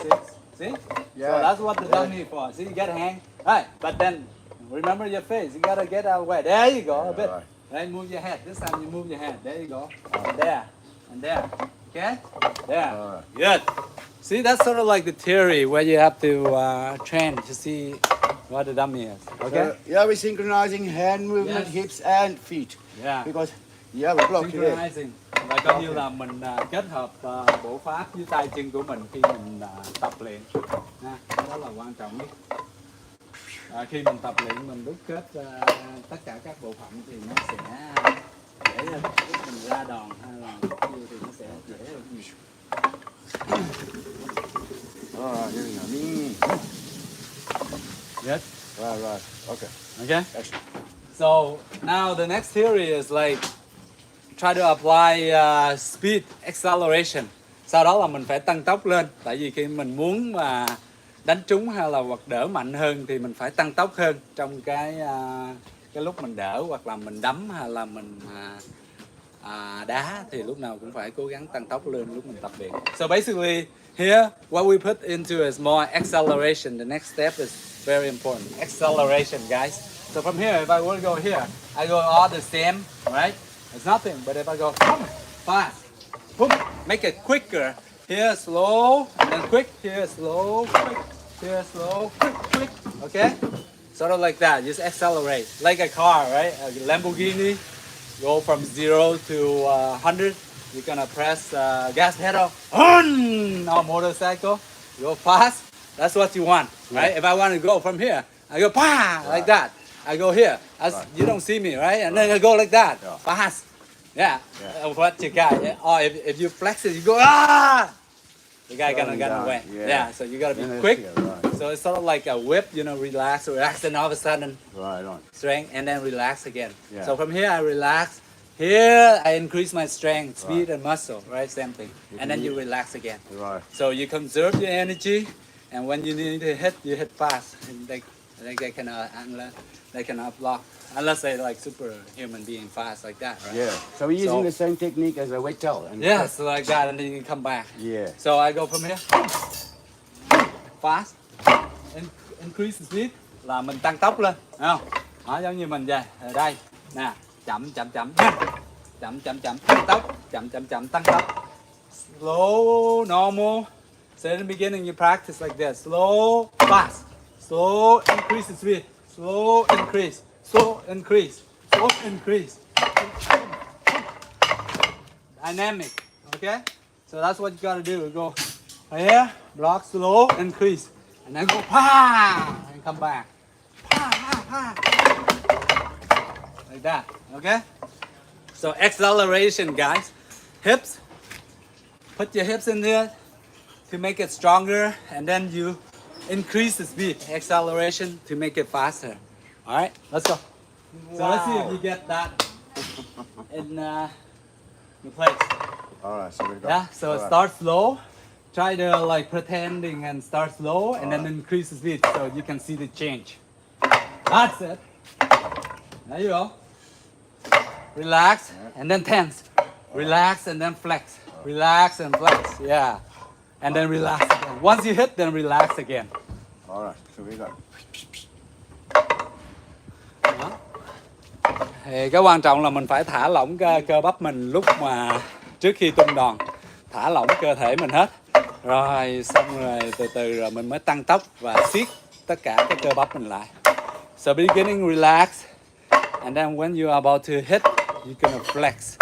6. See? So Yeah. that's what the dummy for. See, you get a hang. Right, but then remember your face. You gotta get out of the way. There you go, a bit. Right. Right, move your head. This time you move your head. There you go. And there. And there. Okay? There. Alright. Good. See, that's sort of like the theory where you have to train to see what the dummy is. Okay? So, yeah, we're synchronizing hand movement, Yes. hips and feet. Yeah. Because, yeah, we block here. Synchronizing. Và coi như là mình kết hợp bộ pháp với tay chân của mình khi mình tập luyện. Ha, cái đó là quan trọng nhất. Khi mình tập luyện mình đúc kết tất cả các bộ phận thì nó sẽ dễ hơn. Lúc mình ra đòn hay là kia thì nó sẽ dễ hơn nhiều. Alright, here we go. Me. Good. Right. Okay. Okay. Action. So now the next theory is like try to apply speed acceleration. Sau đó là mình phải tăng tốc lên. Tại vì khi mình muốn mà đánh trúng hay là hoặc đỡ mạnh hơn thì mình phải tăng tốc hơn trong cái lúc mình đỡ hoặc là mình đấm hay là mình đá thì lúc nào cũng phải cố gắng tăng tốc lên lúc mình tập luyện. So basically here what we put into is more acceleration. The next step is very important. Acceleration, guys. So from here, if I want to go here, I go all the same, right? It's nothing. But if I go fast, boom, make it quicker. Here slow, and then quick. Here slow, quick. Here slow, quick. Okay? Sort of like that. Just accelerate. Like a car, right? A Lamborghini. Go from 0 to 100. You're gonna press gas pedal. Or motorcycle. Go fast. That's what you want, right? If I want to go from here, I go like that. I go here. You don't see me, right? And then I go like that. Yeah. Fast. Yeah. What you got? Yeah. Or if you flex it, you go The guy gonna get down, away. yeah. Yeah. So you gotta be Yeah, quick. yeah, right. So it's sort of like a whip, relax, and all of a sudden Right on. strength, and then relax again. Yeah. So from here I relax. Here I increase my strength, speed, and muscle. Right, same thing. And then you relax again. Right. So you conserve your energy, and when you need to hit, you hit fast. And they cannot block unless they like superhuman being fast like that, right? Yeah. So we're using So- the same technique as a wet towel. And Yeah, so like that, and then you can come back. Yeah. So I go from here, fast, increase the speed, là mình tăng tốc lên, thấy không? Đó, giống như mình vậy, ở đây, nè, chậm, tăng tốc, chậm, tăng tốc, slow, normal. So in the beginning you practice like this, slow, fast, slow, increase the speed, slow, increase, slow, increase, slow, increase. Dynamic, okay? So that's what you gotta do. Go here, block slow, increase, and then go and come back. Like that, okay? So acceleration, guys. Hips, put your hips in there to make it stronger, and then you increase the speed, acceleration to make it faster. All right, let's go. So let's see if you get that in the place. All right. So we go. Yeah, so All right. start slow. Try to like pretending and start slow and then increase the speed so you can see the change. That's it. There you go. Relax and then tense. Relax and then flex. Relax and flex. Yeah. And then relax again. Once you hit, then relax again. All right. So we got. Thì cái quan trọng là mình phải thả lỏng cơ bắp mình lúc mà trước khi tung đòn, thả lỏng cơ thể mình hết, rồi xong rồi từ từ rồi mình mới tăng tốc và siết tất cả các cơ bắp mình lại. So beginning relax, and then when you are about to hit, you're gonna flex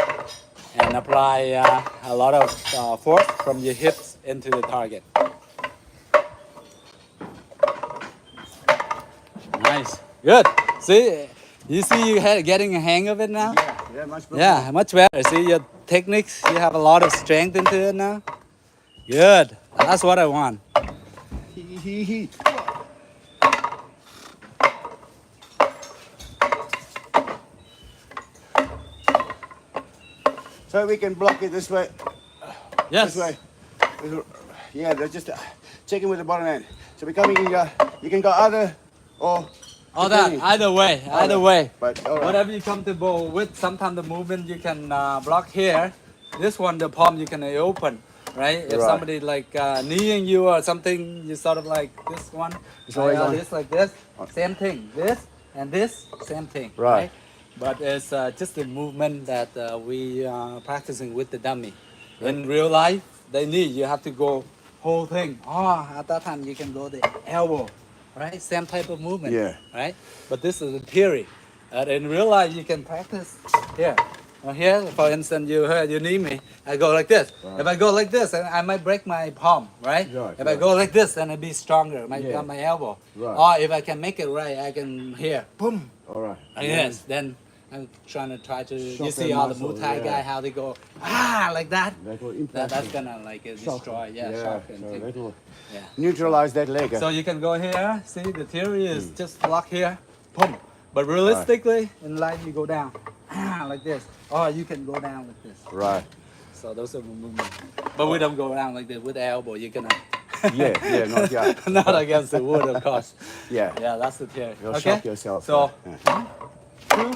and apply a lot of force from your hips into the target. Nice, good. See, you see you getting a hang of it now. Yeah, much better. Yeah, much better. See your techniques. You have a lot of strength into it now. Good. That's what I want. He. So we can block it this way. Yes. This way. Yeah, they're just checking with the bottom end. So we're coming in. You can go either or. All that. Either way. Either way. But all right. Whatever you're comfortable with. Sometimes the movement you can block here. This one, the palm you can open. Right? If Right. somebody like kneeing you or something, you sort of like this one. So always on. This like this. Same thing. This and this. Same thing. Right. But it's just the movement that we are practicing with the dummy. In real life, they need, you have to go whole thing. At that time you can go the elbow, right? Same type of movement, Yeah. right? But this is the theory. In real life, you can practice here. Here, for instance, you need me. I go like this. Right. If I go like this, I might break my palm, right? Right, If I go like this, then it'll be stronger. It might Yeah. become my elbow. Right. Or if I can make it right, I can here, boom, All right. yes, then I'm trying to you Shock see that all the muscle, Muay Thai yeah. guy how they go like that. That will impact. That's gonna like destroy, shock and so thing. that will Yeah. neutralize that leg. So you can go here. See, the theory is just block here, boom. But realistically, in life you go down like this, or you can go down like this. Right. So those are the movements. But we don't go down like this with the elbow. You're gonna Yeah, not yet. not against the wood, of course. Yeah. Yeah, that's the theory. You'll Okay. shock yourself. So. yeah. Two.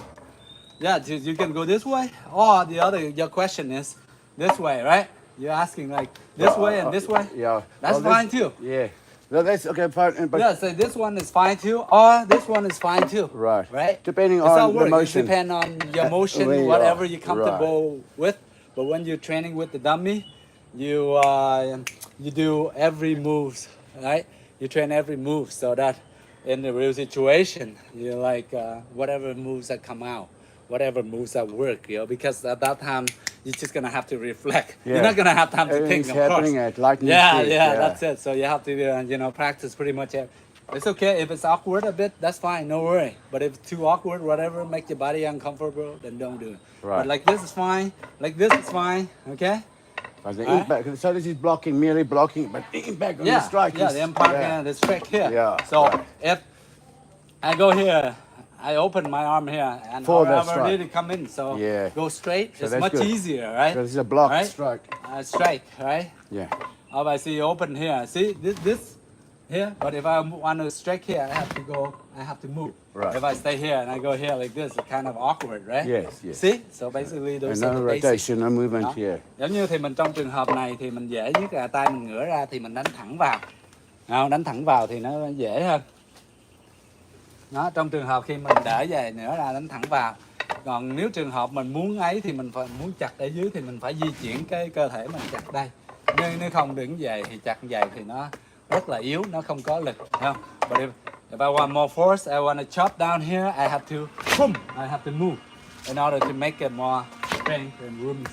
Yeah, you can go this way, or your question is this way, right? You're asking like this way and this way. Yeah. That's Well, fine too. Yeah. No, that's okay, fine. But Yeah, so this one is fine too, or this one is fine too. Right. Right. Depending It's all on the work. It motion. depends on your motion, where you whatever are. you're comfortable with. But when you're training with the dummy, you do every moves, right? You train every move so that in the real situation, you like whatever moves that come out, whatever moves that work, because at that time you're just gonna have to reflect. Yeah. You're not gonna have time to think, Everything's of course. happening at lightning Yeah, speed. yeah, that's it. So you have to, practice pretty much. It's okay if it's awkward a bit. That's fine, no worry. But if it's too awkward, whatever, make your body uncomfortable, then don't do it. Right. But like this is fine. Like this is fine. Okay. But the Right. impact, so this is blocking, merely blocking, but the impact on Yeah. the strike Yeah. is... The impact and the strike here. Yeah, So right. if I go here, I open my arm here, and For that I've already strike. come in. So Yeah. go straight. So it's that's much good. easier, right? So this is a blocked Right? strike. Strike, right? Yeah. If I see open here, see this here, but if I want to strike here, I have to move. Right. If I stay here and I go here like this, it's kind of awkward, right? Yes, yes. See? So basically those And are no the basics. rotation, no movement Đó. here. Giống như thì mình trong trường hợp này thì mình dễ nhất là tay mình ngửa ra thì mình đánh thẳng vào. Đánh thẳng vào thì nó dễ hơn. Đó, trong trường hợp khi mình đỡ về nữa ra đánh thẳng vào. Còn nếu trường hợp mình muốn ấy thì mình phải muốn chặt ở dưới thì mình phải di chuyển cái cơ thể mình chặt đây. Nếu không đứng về thì chặt về thì nó rất là yếu, nó không có lực, thấy không? But if I want more force, I want to chop down here, I have to boom, I have to move in order to make it more strength and room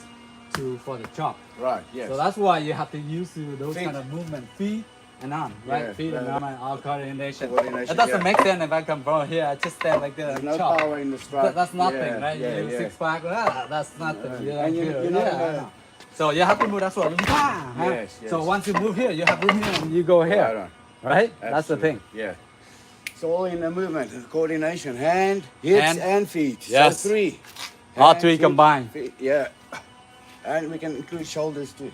for the chop. Right, yes. So that's why you have to use those Feet. kind of movement, feet and arm, right? Yeah, Feet and yeah. arm and all coordination. Coordination, It doesn't yeah. make sense if I come from here, I just stand like this There's and no chop. power in the strike. That's nothing, Yeah, right? Yeah, you yeah. six pack, that's nothing. Yeah. You And don't you- feel- you're not yeah, gonna- I know. So you have to move that sort of Yes, yes. So once you move here, you have room here and you go here. Right on. Right? That's the Absolutely. thing. Yeah. It's all in the movement, the coordination, hand, hips, Hand. and feet. Yes. So three. All Hand, three feet, combined. feet, yeah. And we can include shoulders too.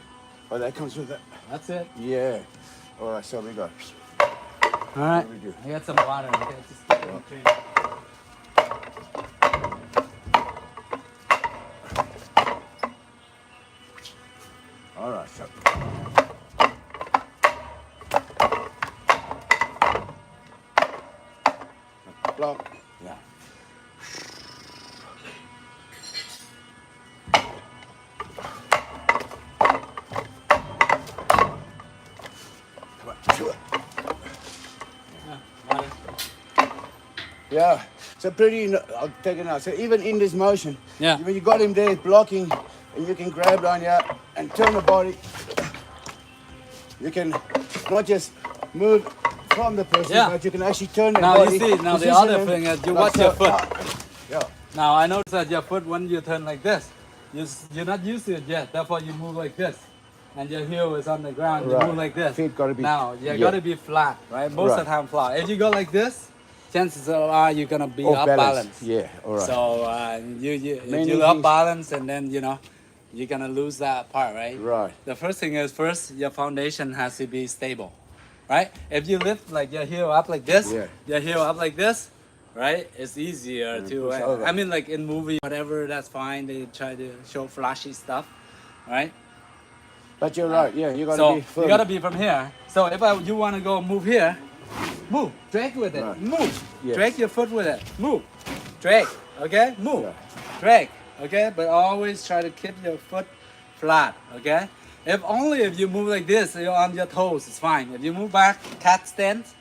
Oh, that comes with it. That's it. Yeah. All right, so we go. All right. What do we do? I got some water. Okay, just keep it clean. All right, so. Block. Yeah. Yeah. So pretty, I'll take it now. So even in this motion, Yeah. when you got him there blocking, and you can grab down here and turn the body. You can not just move from the person, Yeah. but you can actually turn the Now body. you see, now the position other him thing is you like watch your so. foot. Yeah. Now I notice that your foot, when you turn like this, you're not used to it yet. Therefore you move like this. And your heel is on the ground, you Right. move like this. Feet gotta be- Now, you yeah. gotta be flat, right? Most of Right. the time flat. If you go like this, chances are you're gonna be Off off balance. balance. Yeah, all right. So if Many you off things- balance, and then you're gonna lose that part, right? Right. The first thing is your foundation has to be stable, right? If you lift like your heel up like this, Yeah. your heel up like this, right? It's easier to. push over. I mean, like in movie, whatever, that's fine. They try to show flashy stuff, right? But you're right. Yeah, you gotta So be firm. you gotta be from here. So if you want to go move here, move, drag with it, Right. move, Yes. drag your foot with it, move, drag, okay, move, Yeah. drag, okay. But always try to keep your foot flat, okay. If you move like this, you're on your toes, it's fine. If you move back, cat stance,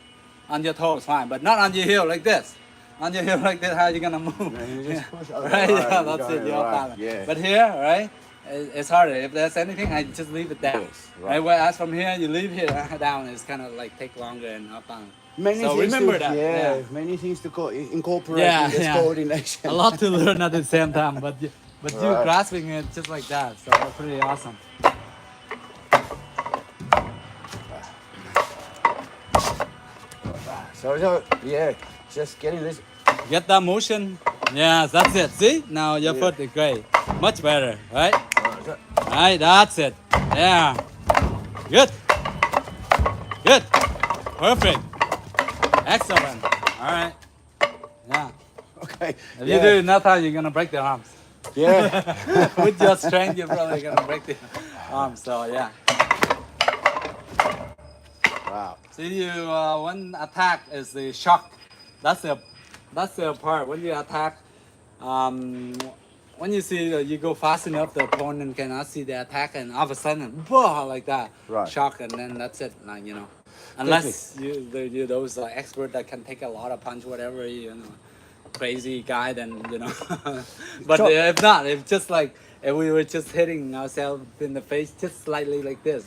on your toes, fine, but not on your heel like this. On your heel like this, how you gonna move? Yeah, you just push over. Right, Right, yeah, you that's got it. it, You're off right, balance. yeah. But here, right, it's harder. If there's anything, I just leave it down. Yes, right. right. Whereas from here, you leave here down. It's kind of like take longer and up down. Many So things remember to, that. Yeah, many things to incorporate Yeah, in this yeah. coordination. A lot to learn at the same time, but you Right. grasping it just like that. So that's pretty awesome. So yeah, just getting this. Get that motion. Yes, that's it. See, now your Yeah. foot is great. Much better, right? So- Right, that's it. Yeah. Good. Good. Perfect. Excellent. All right. Yeah. Okay. If you do it enough time, you're gonna break the arms. Yeah. With your strength, you're probably gonna break the arms. So yeah. Wow. See, one attack is the shock. That's the part when you attack. When you see you go fast enough, the opponent cannot see the attack, and all of a sudden, boom, like that, Right. shock, and then that's it. Like unless you those expert that can take a lot of punch, whatever, crazy guy, then But So- if not, if just like if we were just hitting ourselves in the face just slightly like this,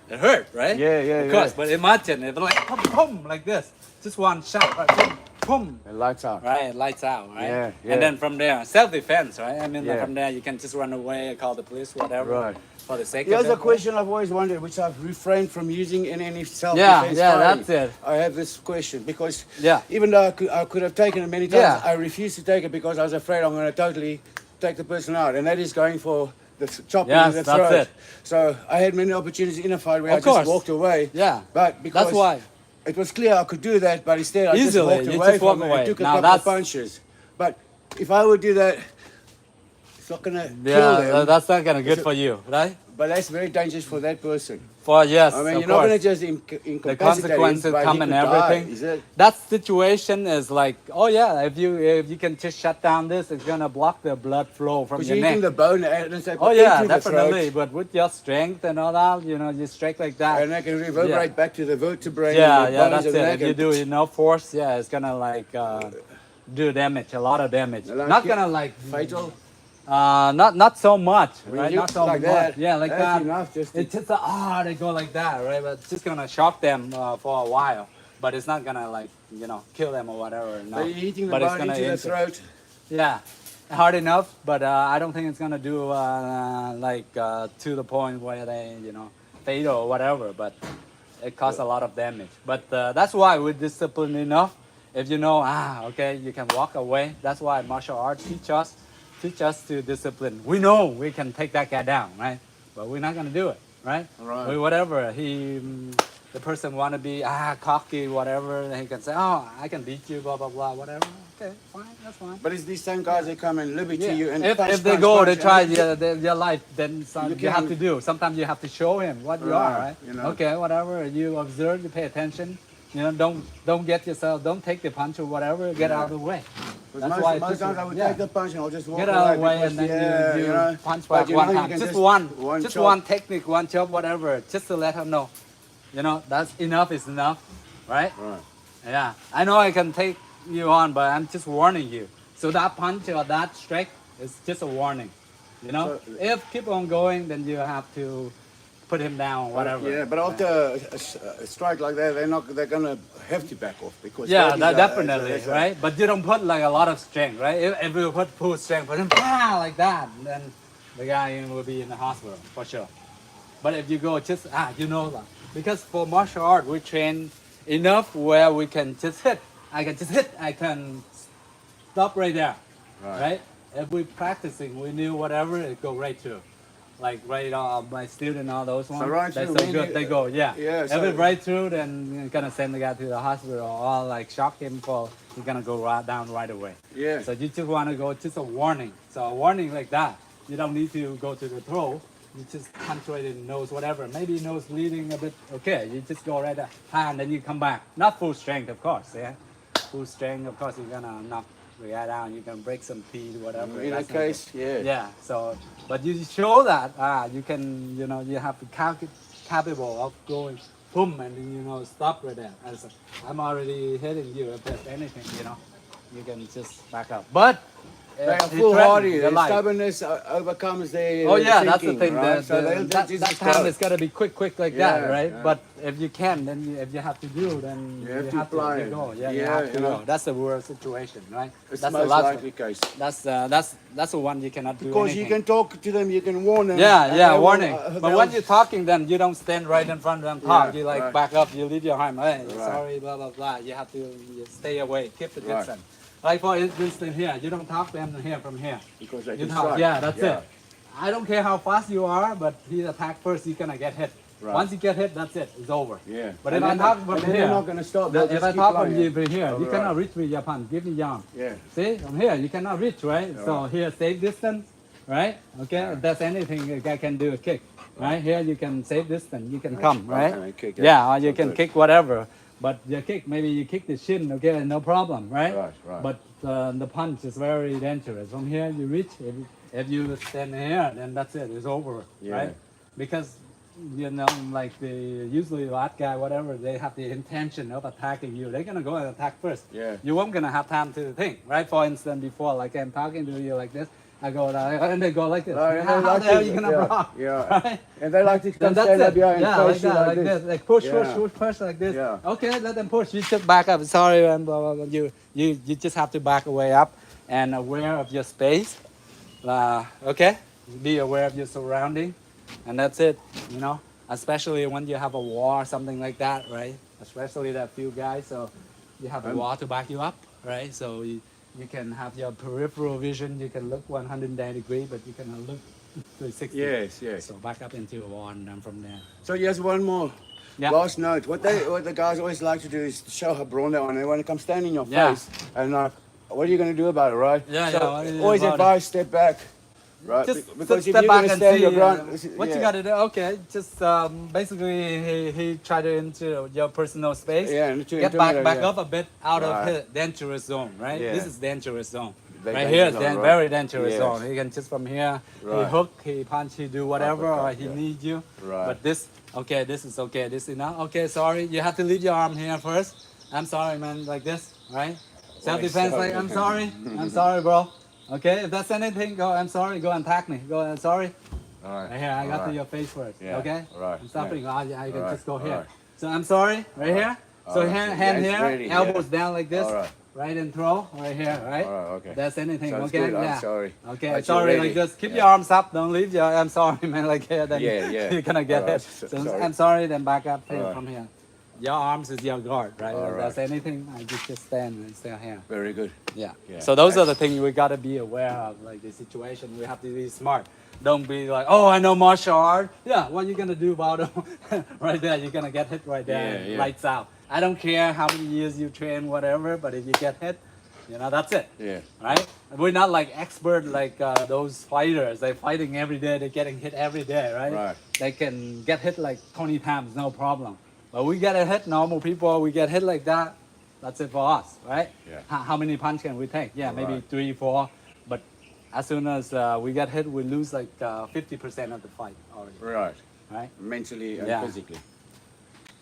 it hurt, right? Yeah, yeah, Of course, yeah. but imagine if like boom, boom, like this, just one shot, right? Boom, boom. It lights out. Right, it lights out, right? Yeah, yeah. And then from there, self-defense, right? I mean, like, Yeah. from there, you can just run away, call the police, whatever, Right. for the sake Here's of it. a question I've always wondered, which I've refrained from using in any Yeah, self-defense yeah, fighting. that's it. I have this question because Yeah. even though I could have taken it many times, Yeah. I refused to take it because I was afraid I'm going to totally take the person out, and that is going for the chopping Yes, in the that's throat. it. So I had many opportunities in a fight where Of I just course. walked away. Yeah, But because that's why. it was clear I could do that, but instead I Easily, just walked you away just walk from it away. and took a Now couple of that's- punches. But if I would do that, it's not going to kill Yeah, them. that's not gonna good for you, right? But that's very dangerous for that person. Yes, I mean, of you're not going to course. just The incapacitate consequences him, but come he and could die. everything. Is it? That situation is like, oh yeah, if you can just shut down this, it's gonna block the blood flow from Because your you're neck. eating the bone and say, Oh yeah, into the definitely. throat, But with your strength and all that, you strike like that. and that can reverberate Yeah. back to the vertebrae Yeah, and the yeah, bones that's of the it. neck. If you do enough force, yeah, it's gonna like do damage, a lot of damage. Like Not it- gonna like fatal. not so much, When right? you Not so like much. that, Yeah, like that's that. enough just to- It's just they go like that, right? But it's just gonna shock them for a while. But it's not gonna like kill them or whatever. No. But you're eating the But it's bone gonna into the injure- throat. Yeah, hard enough, but I don't think it's gonna do to the point where they fatal or whatever. But it causes a lot of damage. But that's why we're disciplined enough. If you know, okay, you can walk away. That's why martial arts teach us to discipline. We know we can take that guy down, right? But we're not gonna do it, right? Right. Whatever the person want to be cocky, whatever, then he can say, oh, I can beat you, blah blah blah, whatever. Okay, fine, that's fine. But it's these same guys that come and liberty Yeah. you and If punch, they punch, go, punch, they and try then- their life, then you have can- to do. Sometimes you have to show him what you Right, are, right? you know. Okay, whatever. You observe, you pay attention. Don't get yourself, don't take the punch or whatever. Get out of the way. Because That's why most times I would yeah. take the punch and I'll just walk Get out of the way because, and then yeah, you know, punch but back you one know you time. can Just chop. one technique, one chop, whatever. Just to let him know. You know, that's enough is enough, right? Right. Yeah, I know I can take you on, but I'm just warning you. So that punch or that strike is just a warning. You know, So- if keep on going, then you have to put him down, whatever. Yeah, but after a strike like that, they're gonna have to back off because Yeah, that is that a- definitely, it's a- right? But you don't put like a lot of strength, right? If you put full strength, put him like that, then the guy will be in the hospital for sure. But if you go just you know, like, because for martial art we train enough where we can just hit. I can just hit. I can stop right there, Right. right? If we practicing, we knew whatever it go right through. Like right my student, all those ones. right That's through, so when good. you- They go, yeah. yeah, If so- it's right through, then you're gonna send the guy to the hospital or like shock him for he's gonna go right down right away. Yeah. So you just wanna go just a warning. So a warning like that. You don't need to go to the throat. You just punch right in the nose, whatever. Maybe nose bleeding a bit. Okay, you just go right there, and then you come back. Not full strength, of course. Yeah. Full strength, of course, you're gonna knock the guy down. You can break some teeth, whatever. In that That's not good. case, yeah. Yeah. So, but you show that you can, you know, you have to capable of going boom and then, you know, stop right there. As I'm already hitting you. If there's anything, you know, you can just back up. But They are it foolhardy. threatens your Their life. stubbornness overcomes their Oh yeah, that's the thinking, thing. Right? So That they'll just time go. it's gotta be quick like that, Yeah, right? yeah. But if you can, then if you have to do, then You have to apply you it. go. Yeah, you Yeah, have to you know. go. That's the worst situation, right? It's that's the the most last likely one. case. That's the one you cannot do Because anything. you can talk to them, you can warn them. Yeah, and yeah, they will, warning. they But will- when you're talking, then you don't stand right in front of them talk. Yeah, You like right. back up. You leave your arm. Hey, Right. sorry, blah blah blah. You have to stay away. Keep the Right. distance. Like for instance here, you don't talk to them here from here. because they You can talk. strike. Yeah, that's it. I don't care how fast you are, but he attack first, you're gonna get hit. Right. Once you get hit, that's it. It's over. Yeah. But And if I then talk they- from and then here, they're not going to stop. They'll if just I keep talk from flying. you from here, Oh, you right. cannot reach with your palm. Give me your arm. Yeah. See, from here, you cannot reach, right? So here, safe distance, right? Okay, if that's anything, a guy can do a kick, right? Here, you can save distance, you can come, right? Okay, kick, Yeah, or you So can good. kick whatever. But your kick, maybe you kick the shin, okay, no problem, right? Right, right. But the punch is very dangerous. From here, you reach. If you stand here, then that's it. It's over, Yeah. right? Because you know, like usually that guy, whatever, they have the intention of attacking you. They're gonna go and attack first. Yeah. You won't gonna have time to think, right? For instance, before, like I'm talking to you like this, I go and they go like this. Right, and How they like the hell are to- you gonna yeah, block? yeah. Right? And they like to Then come that's stand it. up behind Yeah, and like face you that, like this. like push, Yeah. push like this. Yeah. Okay, let them push. You just back up. Sorry, and blah, blah, blah. You just have to back away up and aware of your space. Okay, be aware of your surrounding, and that's it. You know, especially when you have a war or something like that, right? Especially that few guys, so you have a wall to back you up, right? So you can have your peripheral vision. You can look 190 degrees, but you can look 360. Yes, yes. So back up into a wall, and then from there. So here's one more. Yeah. Last note. What the guys always like to do is to show how brawn they are. And they want to come stand in your Yeah. face and like, what are you going to do about it, right? Yeah, so yeah, what do you do always about it? advise step back, right? Just Because if step you're back going to and stand see your ground, what you yeah. got to do. Okay, just basically he tried to enter your personal space. Yeah, and to Get back intimidate, yeah. up a bit out of Right. his dangerous zone, right? Yeah. This is dangerous zone. Very Right here is dangerous zone, right. very dangerous Yes. zone. He can just from here, he Right. hook, he punch, he do whatever, or Uppercut, he yeah. need you. Right. But this, okay, this is okay. This is enough. Okay, sorry, you have to leave your arm here first. I'm sorry, man, like this, right? Self-defense, sorry. like I'm sorry, I'm sorry, bro. Okay, if that's anything, go. I'm sorry. Go and attack me. Go. I'm sorry. All right. Right here, I got All to right. your face first. Yeah, Okay. right, I'm stopping. yeah. I can All just go right, here. all right. So I'm sorry. Right here. So All right. hand Hands here, ready, elbows yeah. down like this. All right. Right and throw. Right here. Right. All right, okay. If that's anything. Sounds okay. good, I'm Yeah. sorry. Okay. Right, you're sorry. ready. Like this. Keep Yeah. your arms up. Don't leave your. I'm sorry, man. Like here. Then Yeah, yeah. you're gonna get All right. hit. So- So sorry. I'm sorry. Then back up here All right. from here. Your arms is your guard, right? All If right. that's anything, I just stand and stay here. Very good. Yeah. Yeah. So those are the things we gotta be aware of, like the situation. We have to be smart. Don't be like, oh, I know martial art. Yeah, what are you gonna do about it? Right there, you're gonna get hit right there. Yeah, yeah. Lights out. I don't care how many years you train, whatever, but if you get hit, you know, that's it. Yeah. Right? We're not like expert like those fighters. They're fighting every day. They're getting hit every day, right? Right. They can get hit like 20 times, no problem. But we get a hit, normal people, we get hit like that. That's it for us, right? Yeah. How many punch can we take? Yeah, maybe Right. 3, 4. But as soon as we get hit, we lose like 50% of the fight already, Right. right? Mentally and Yeah. physically.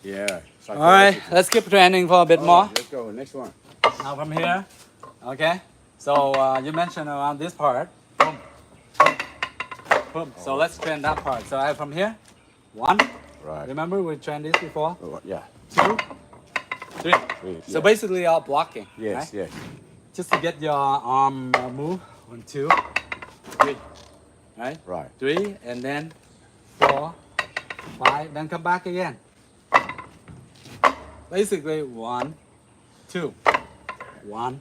Yeah. All right, let's keep training for a bit more. Let's go. Next one. Now from here, okay. So you mentioned around this part. Boom, boom. So let's train that part. So I from here, 1. Right. Remember we trained this before. Yeah. 2, 3. So yeah. basically all blocking. Yes. Right? Yes. Just to get your arm move. 1, 2, 3. Right. Right. 3 and then 4, 5. Then come back again. Basically 1, 2, 1,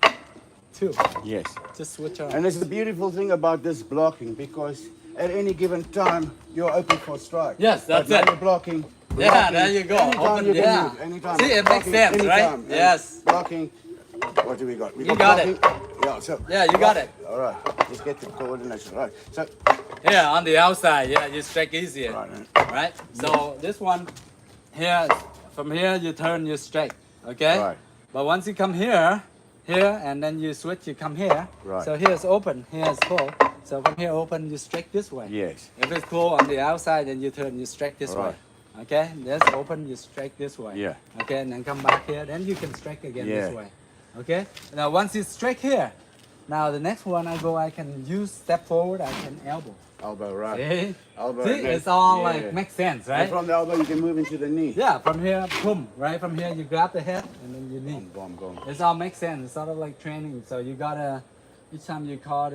2. Yes. Just switch around. And it's the beautiful thing about this blocking because at any given time you're open for strike. Yes, that's but it. Now you're blocking. Yeah, there you go. Anytime Open, you can yeah. move. Anytime. See, it makes Blocking sense, right? anytime. And Yes. Blocking. What do we got? We You got it. blocking. Yeah. So. Yeah, you got it. All right. Let's get the coordination. Right. So. Here on the outside, yeah, you strike easier. Right. So this one here, from here you turn, you strike. Okay. Right. But once you come here, and then you switch, you come here. Right. So here's open, here's closed. So from here open, you strike this way. Yes. If it's closed on the outside, then you turn, you strike this way. Right. Okay. This open, you strike this way. Yeah. Okay, and then come back here. Then you can strike again Yeah. this way. Okay. Now once you strike here, now the next one I can use step forward. I can elbow. Elbow. Right. See? Elbow. See, and then- it's all yeah. like makes sense, And right? from the elbow you can move into the knee. Yeah, from here, boom, right from here you grab the head and then you knee. Boom. Boom. It's all makes sense. It's sort of like training. So you gotta each time you call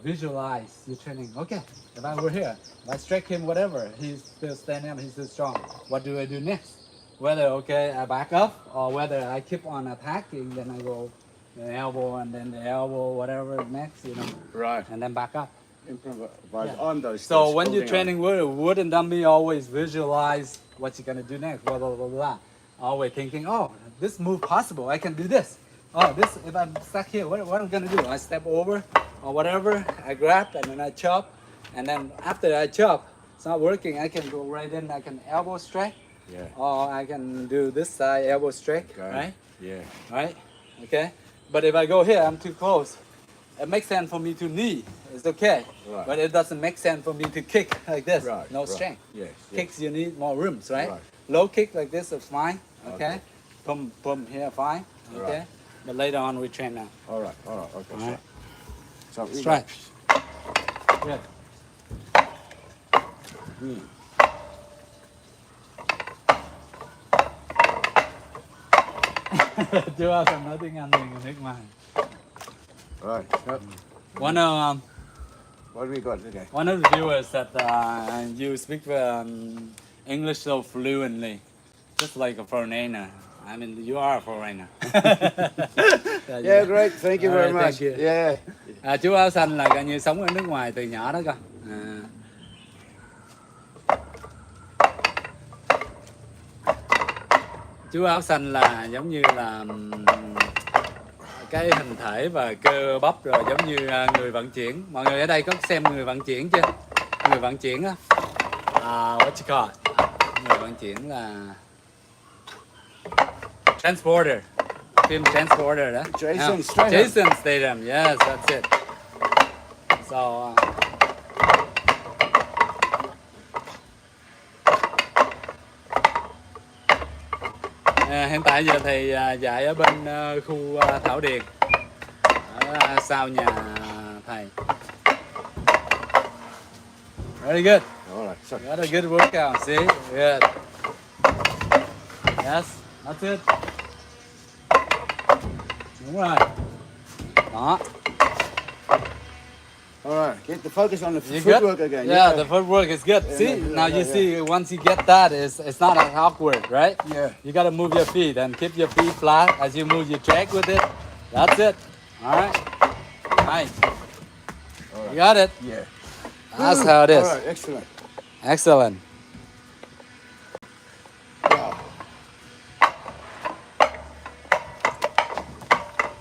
visualize your training. Okay, if I were here, if I strike him, whatever, he's still standing up, he's still strong. What do I do next? Whether I back up or whether I keep on attacking, then I go the elbow and then the elbow, whatever next, Right. and then back up. Improvise Yeah. on those. So things, when you're building training wooden dummy, always visualize what you're gonna do next. Blah blah blah blah. Always thinking, oh, this move possible. I can do this. Oh, this if I'm stuck here, what am I gonna do? I step over or whatever. I grab and then I chop, and then after I chop, it's not working. I can go right in. I can elbow strike, Yeah. or I can do this side elbow strike. Okay. Right, Yeah. right, okay. But if I go here, I'm too close. It makes sense for me to knee. It's okay. Right. But it doesn't make sense for me to kick like this. Right. No right. strength. Yes. yes. Kicks you need more rooms, right? Right. Low kick like this is fine. Okay. Okay. Boom, boom here, fine. Okay. Right. But later on we train now. All right. All right. Okay. All right. So we Strike. got- Good. Hmm. Chưa xong nói tiếng Anh thì người nước ngoài. Right. So, One of what do we got today? one of the viewers said you speak English so fluently, just like a foreigner. I mean, you are a foreigner. Yeah, great. Thank you All very right, much. thank you. Yeah. Chú áo xanh là coi như sống ở nước ngoài từ nhỏ đó con. Chú áo xanh là giống như là cái hình thể và cơ bắp rồi giống như người vận chuyển. Mọi người ở đây có xem người vận chuyển chưa? Người vận chuyển á. What you call it? Người vận chuyển là transporter. Phim Transporter đó. Jason Yeah. Statham. Jason Statham. Yes, that's it. So hiện tại giờ thầy dạy ở bên khu Thảo Điền ở sau nhà thầy. Very good. All right. So, Got a good workout. See? Good. Yes, that's it. Đúng rồi. Đó. all right. Get the focus on the You footwork good? again. Yeah, the footwork is good. Yeah, See, yeah, now yeah, you yeah. see, once you get that, it's not as awkward, right? Yeah. You gotta move your feet and keep your feet flat as you move your track with it. That's it. All right. Nice. All right. You got it. Yeah. That's how it is. All right. Excellent. Excellent. Wow.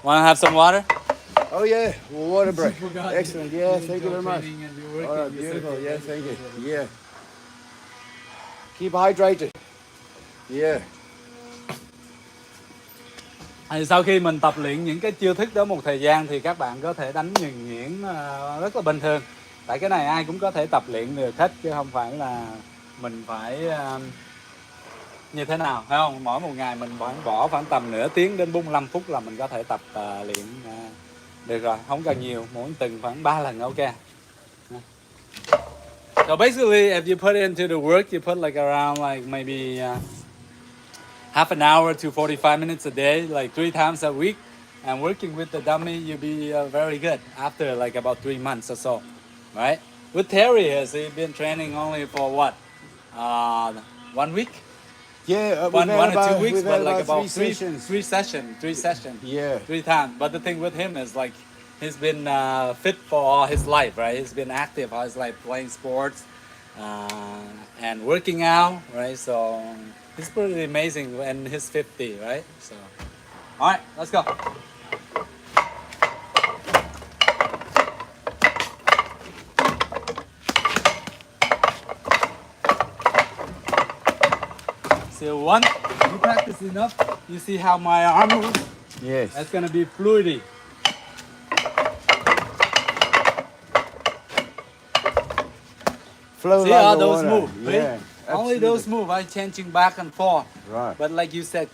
Want to have some water? Oh yeah. Well, water break. Forgot. Excellent. Yeah. Thank you very much. Training and you're All right. working, you're Beautiful. so Yeah. good. Thank you. Yeah. Keep hydrated. Yeah. Thì sau khi mình tập luyện những cái chiêu thức đó một thời gian thì các bạn có thể đánh nhuần nhuyễn rất là bình thường. Tại cái này ai cũng có thể tập luyện được hết chứ không phải là mình phải như thế nào, phải không? Mỗi một ngày mình bỏ khoảng tầm nửa tiếng đến 45 phút là mình có thể tập luyện được rồi, không cần nhiều, mỗi tuần khoảng 3 lần ok. So basically, if you put into the work, you put like around like maybe half an hour to 45 minutes a day, like 3 times a week, and working with the dummy, you'll be very good after like about 3 months or so, right? With Terry, has he been training only for what, 1 week? Yeah, One or 2 weeks, we've but had like about about three sessions, Yeah. 3 times. But the thing with him is like he's been fit for all his life, right? He's been active all his life, playing sports and working out, right? So he's pretty amazing when he's 50, right? So, all right, let's go. So once you practice enough, you see how my arm moves? Yes. That's gonna be fluidity. Flow See like all the those water. move, right? Yeah. Only absolutely. those move, right? Changing back and forth. Right. But like you said,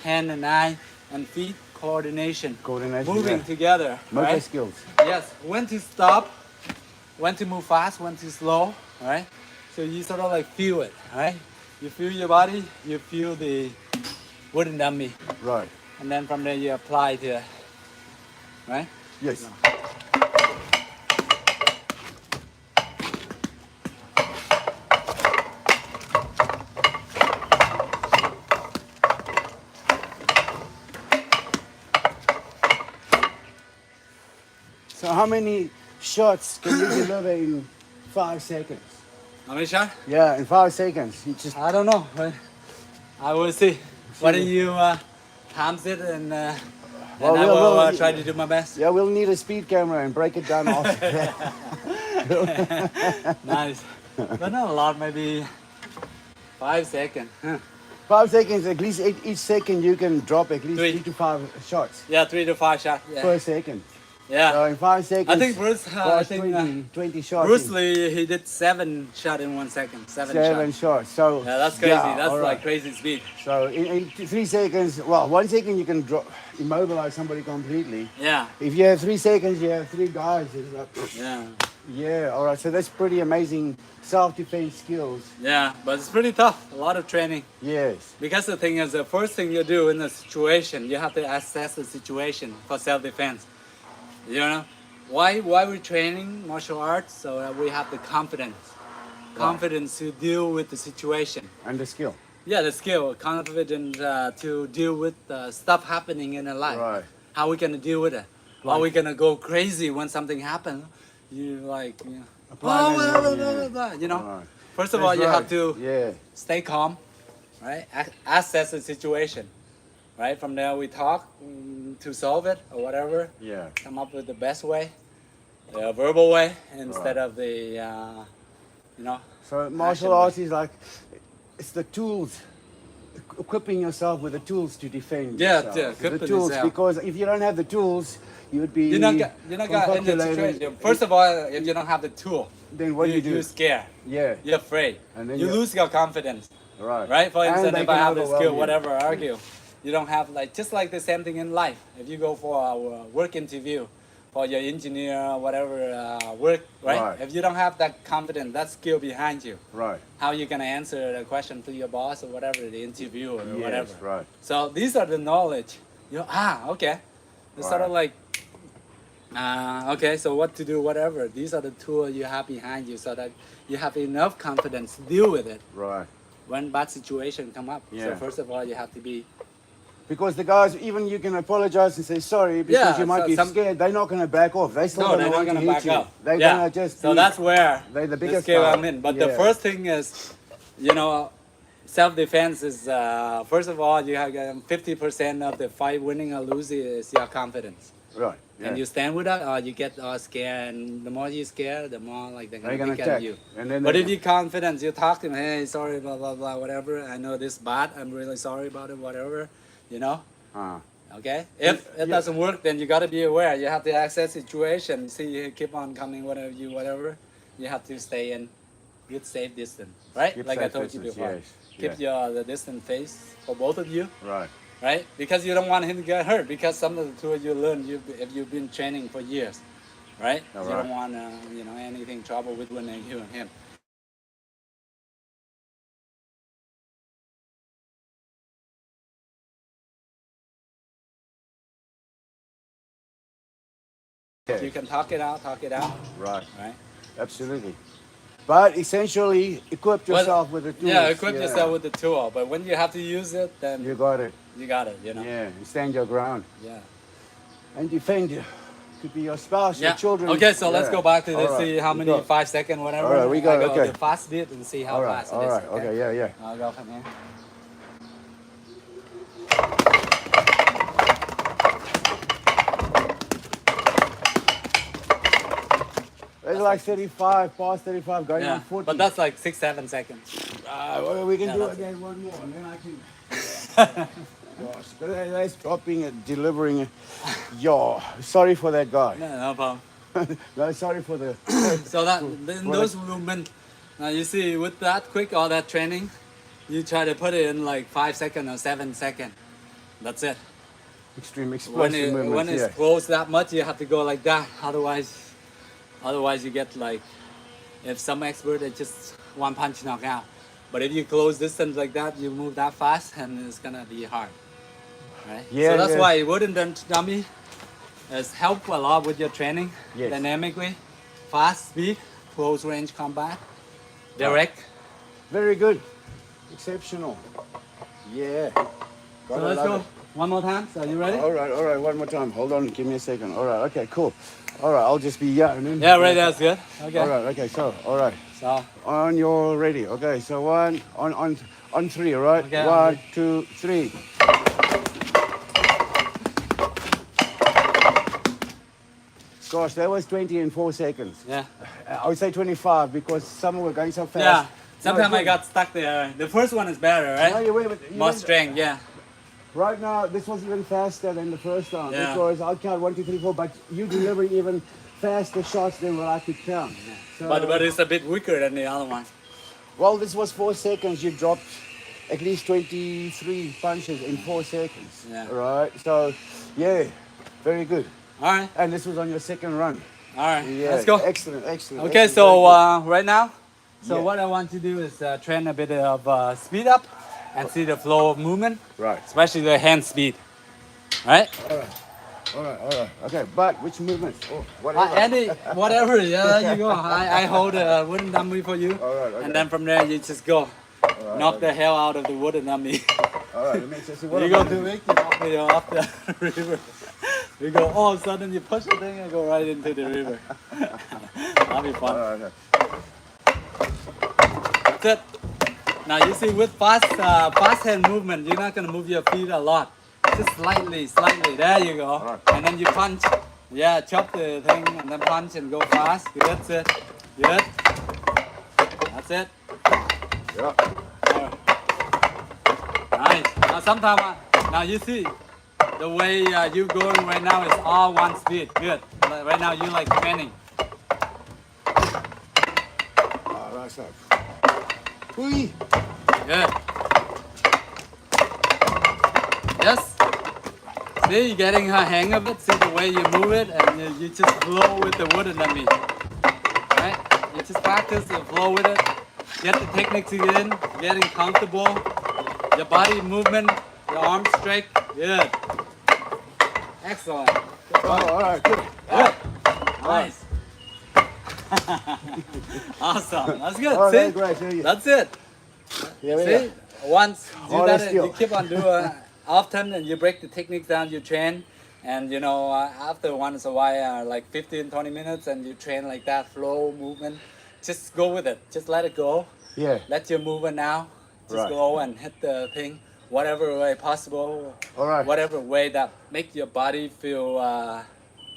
hand and eye and feet coordination. Coordination, Moving yeah. together, Motor right? skills. Yes. When to stop, when to move fast, when to slow, right? So you sort of like feel it, right? You feel your body, you feel the wooden dummy, Right. and then from there you apply to, right? Yes. So how many shots can you deliver in 5 seconds? How many shot? Yeah, in 5 seconds. You just I don't know, but I will see. Why don't you times it and Well, I we'll- will we'll- try to do my best. yeah, we'll need a speed camera and break it down after that. Nice. But not a lot, maybe 5 seconds. Huh. 5 seconds, at least each second you can drop at least 3. 3 to 5 shots Yeah, 3 to 5 shots. Yeah. per second. Yeah. So in 5 seconds, I think Bruce, I that's think 20 shots. Bruce in Lee, he did 7 shots in 1 second. 7 7 shots. shots. So Yeah, that's crazy. yeah, That's all like right. crazy speed. So in 3 seconds, well, 1 second you can immobilize somebody completely. Yeah. If you have 3 seconds, you have 3 guys. It's like, Yeah. yeah, all right. So that's pretty amazing self-defense skills. Yeah. But it's pretty tough. A lot of training. Yes. Because the thing is, the first thing you do in a situation, you have to assess the situation for self-defense. You know, why we're training martial arts, so that we have the confidence to deal with the situation. And the skill. Yeah, the skill, confidence to deal with stuff happening in our life. Right. How we gonna deal with it? Are we gonna go crazy when something happens? You like, you know, Apply oh, that, blah, blah, yeah. blah, blah, you know. Right. First of all, That's you have right. to Yeah. stay calm, right? Assess the situation, right? From there, we talk to solve it or whatever. Yeah. Come up with the best way, the verbal way, instead of the, you know. So martial Action. arts is like, it's the tools, equipping yourself with the tools to defend Yeah, yourself. yeah, the equipping tools, yourself. because if you don't have the tools, you would be You're not got in the confabulated. situation. First of all, if you don't have the tool, Then what do you do? You're scared. Yeah. You're afraid. And then you you- lose your confidence. Right. Right? For And instance, they if I can have the overwhelm skill, you. whatever, argue. You don't have like just like the same thing in life. If you go for a work interview for your engineer, whatever work, right? Right. If you don't have that confidence, that skill behind you, Right. how you gonna answer the question to your boss or whatever, the interview or Yes, whatever. right. So these are the knowledge. Okay. It's sort of like, okay, so what to do, whatever. These are the tools you have behind you so that you have enough confidence to deal with it Right. when bad situation come up. So Yeah. first of all, you have to be, Because the guys, even you can apologize and say sorry because Yeah, you might so be some- scared. They're not going to back off. They still no, don't they're not want to gonna hit back you. up. They're Yeah. going to just. So be- that's where they're the the biggest skill guy. I'm in. But the Yeah. first thing is, you know, self-defense is, first of all, you have 50% of the fight winning or losing is your confidence. Right. Yeah. And you stand with that, or you get scared, and the more you scare, the more like they're They're gonna gonna pick at attack. you. And then But they- if you're confident, you talk to them, hey, sorry, blah blah blah, whatever. I know this bad. I'm really sorry about it, whatever. You know, Ah. okay. If it Yeah. doesn't work, then you gotta be aware. You have to access situation. See, you keep on coming, whatever. You have to stay in good safe distance, right? Keep like I safe told you distance, before. yes. keep the distant face for both of you, Right. right? Because you don't want him to get hurt. Because some of the two of you learn if you've been training for years, right? All You right. don't want anything trouble between you and him. Yeah. You can talk it out, Right. right? Absolutely. But essentially, equip yourself with the tools. Yeah, equip yourself with the tool. But when you have to use it, then You got it. you got it. Yeah. You stand your ground Yeah. and defend. Could be your spouse, Yeah. your children. Okay, so let's Yeah. go back to All this. right. See how We many go. 5 second whatever. All right, we go, I go okay. the fast bit and see how All right. fast All it is. right. Okay. Yeah. I'll go from here. It's like 35, past 35, going Yeah, on 40. but that's like 6-7 seconds. Well, we can Yeah, do that's- again one more, and then I can. Gosh, but that's dropping and delivering it. Yo, sorry for that guy. No problem. No, sorry for the. So that in those movements, now you see with that quick all that training, you try to put it in like 5 seconds or 7 seconds. That's it. Extreme When explosive movements. when it's Yeah. close that much, you have to go like that. Otherwise you get like, if some expert it's just one punch knock out. But if you close distance like that, you move that fast, and it's gonna be hard. Right? Yeah, So that's yeah. why wooden dummy has helped a lot with your training. Yes. Dynamically, fast, speed, close range combat, direct. Very good. Exceptional. Yeah. So Gotta let's love go it. one more time. So are you ready? All right, one more time. Hold on, give me a second. All right, okay, cool. All right, I'll just be and then. Yeah, right. That's good. Okay. All right, okay, so, all right. So On your ready. Okay, so on three, all right? Okay, 1, 2, 3. Gosh, that was 20 in 4 seconds. yeah. I would say 25 because some were going so fast. Yeah. Sometimes No, I got stuck there. The first one is better, right? No, you wait, you More went- strength, yeah. Right now, this was even faster than the first time Yeah. because I'll count 1, 2, 3, 4, but you deliver even faster shots than what I could count. So, But it's a bit weaker than the other one. well, this was 4 seconds. You dropped at least 23 punches in 4 seconds. Yeah. Right. So, yeah, very good. All right, And this was on your second run. all right. Yeah. Let's go. Excellent. Okay, excellent, so very good. right now, so Yeah. what I want to do is train a bit of speed up and see the flow of movement, Right. especially the hand speed. Right? All right. Okay, but which movements? Oh, whatever. Any, whatever. Yeah, there you go. I hold a wooden dummy for you, All right, okay. and then from there you just go. Knock the hell out of the wooden dummy. All right, let me just see what You am go I too big, you knock me off the river. You go, all of a sudden you push the thing and go right into the river. That'll be fun. All right. That's it. Now you see with fast hand movement, you're not gonna move your feet a lot. Just slightly. There you go. Alright. And then you punch. Yeah, chop the thing and then punch and go fast. That's it. Good. That's it. Yeah. Alright. Nice. Now sometimes, now you see, the way you going right now is all one speed. Good. Like right now you like training. All right, so. Whee! Good. Yes. See, you're getting a hang of it. See the way you move it, and you just flow with the wooden dummy. Right? You just practice and flow with it. Get the techniques in, getting comfortable. Your body movement, your arms straight. Good. Excellent. Oh, all right, good. Good. Nice. Awesome. That's good. Oh, See? that's great. See? That's it. Yeah, See, once do Oh, that, that's and you still- keep on doing often, and you break the technique down, you train, and after once a while, like 15, 20 minutes, and you train like that, flow movement, just go with it. Just let it go. Yeah. Let your movement now. Just Right. go and hit the thing, whatever way possible. All right. Whatever way that make your body feel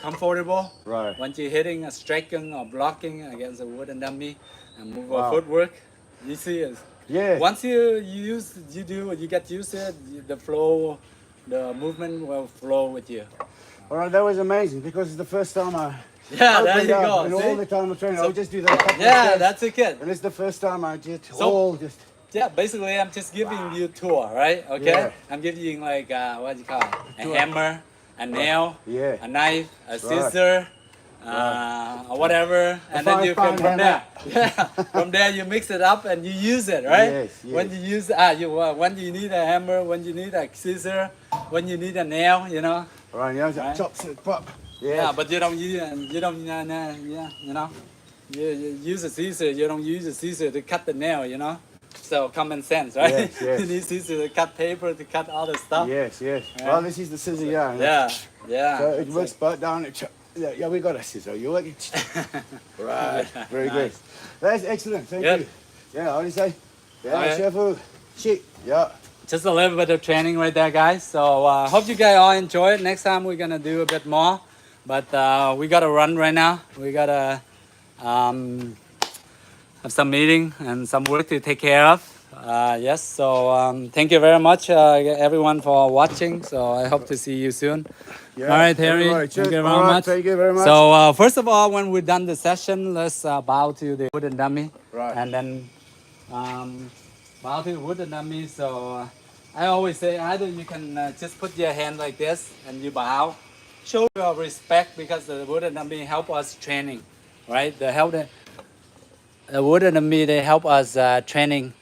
comfortable. Right. When you're hitting a striking or blocking against a wooden dummy, and move Wow. a footwork, you see it. Yeah. Once you get used to it, the flow, the movement will flow with you. All right, that was amazing because it's the first time I Yeah, there opened you up, go. and all See? the time I'm training, So- I'll just do that a couple of Yeah, steps, that's a kid. and it's the first time I did So- all just. yeah, basically I'm just giving you tour, right? Okay. Yeah. I'm giving you like what do you call it? A Tour. hammer, a nail, Yeah. a knife, a scissor, or whatever, and then you fine can from hammer. there. Yeah, from there you mix it up and you use it, right? Yes, When yes. you use when you need a hammer, when you need a scissor, when you need a nail, you know. Right, you know, Right. chops it, pop. Yeah, Yeah. but you don't use yeah, you know. You use a scissor. You don't use a scissor to cut the nail, you know. So common sense, right? Yes, yes. You need scissor to cut paper, to cut all the stuff. Yes, yes. Yeah. Well, this is the scissor, yeah. Yeah, yeah. So it that's works both down. Yeah, yeah, we got a scissor. You work it. Right. Yeah, Very good. nice. That's excellent. Thank Good. you. Yeah, how do you say? Yeah, Okay. careful. Shit. Yeah. Just a little bit of training right there, guys. So hope you guys all enjoy it. Next time we're gonna do a bit more, but we gotta run right now. We gotta have some meeting and some work to take care of. Yes, so thank you very much, everyone, for watching. So I hope to see you soon. Yeah. All right, Harry. Everybody, cheers. Thank you All very right, much. thank you very much. So first of all, when we're done the session, let's bow to the wooden dummy, Right. and then bow to the wooden dummy. So I always say either you can just put your hand like this and you bow, show your respect because the wooden dummy help us training, right? The wooden dummy they help us training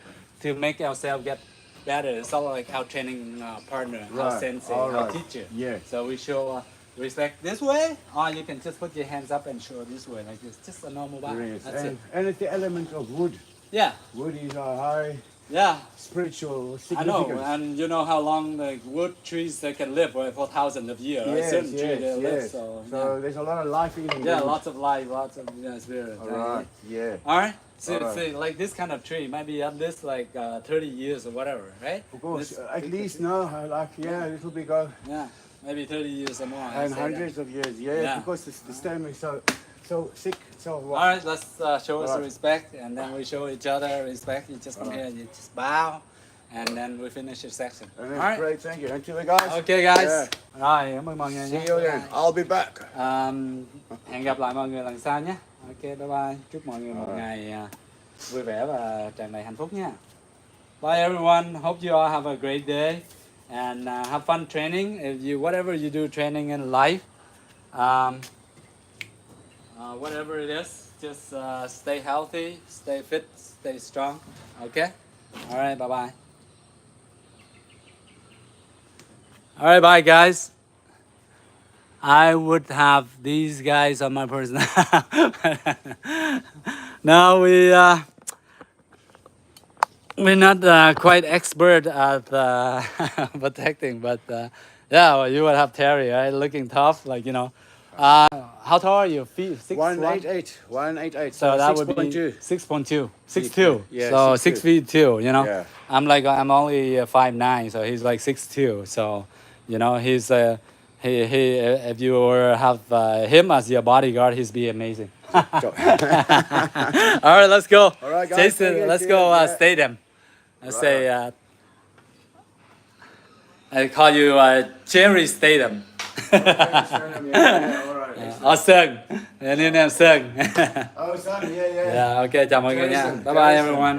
to make ourselves get better. It's all like our training partner, our Right. sensei, All our right. teacher. Yeah. So we show respect this way, or you can just put your hands up and show this way, like this. Just a normal bow. Yes. That's it. And it's the element of wood. Yeah, Wood is a high yeah. spiritual I significance. know, and you know how long the wood trees they can live, right, for thousands of years. Right? Yes, Certain tree yes, they live, yes. so There's a lot of life in it. yeah, lots of life, lots of spirit. All right. Yeah. All right. So, All right. so like this kind of tree, maybe at least like 30 years or whatever, right? Of course. This- At least no, like yeah, a little bit go. Yeah, maybe 30 years or more. I'd And say that. hundreds of years, yeah, Yeah. because the stem is so thick, so All right, let's show us All right. respect, and then we show each other respect. You just come here, you just bow, and then we finish your section. And All then right. great, thank you. Until the guys. Okay, guys. Yeah. Rồi, cảm ơn mọi người nhé. See you again. I'll be back. Hẹn gặp lại mọi người lần sau nhé. Ok, bye bye. Chúc mọi người một ngày vui vẻ và tràn đầy hạnh phúc nha. Bye everyone. Hope you all have a great day and have fun training. If you whatever you do training in life, whatever it is, just stay healthy, stay fit, stay strong. Okay. All right. Bye bye. All right. Bye guys. I would have these guys on my person. No, we're not quite expert at protecting, but yeah, well, you would have Terry, right? Looking tough, like you know. How tall are you? Feet 6'1"? 188. 188. So that would be 6.2. 6.2, 6'2". Yeah, so 6'2". 6'2", you know. Yeah. I'm only 5'9", so he's like 6'2". So, you know, he's he if you were have him as your bodyguard, he'd be amazing. All right, let's go. All right, guys, Jason, thank you. let's See go you. Yeah. stadium. Let's say I call you Jerry Stadium. Yeah, all right. Sơn, your new name Sơn. Oh, son, yeah, yeah. Yeah, okay, chào mọi người nha. Jason, Bye bye Jason. everyone.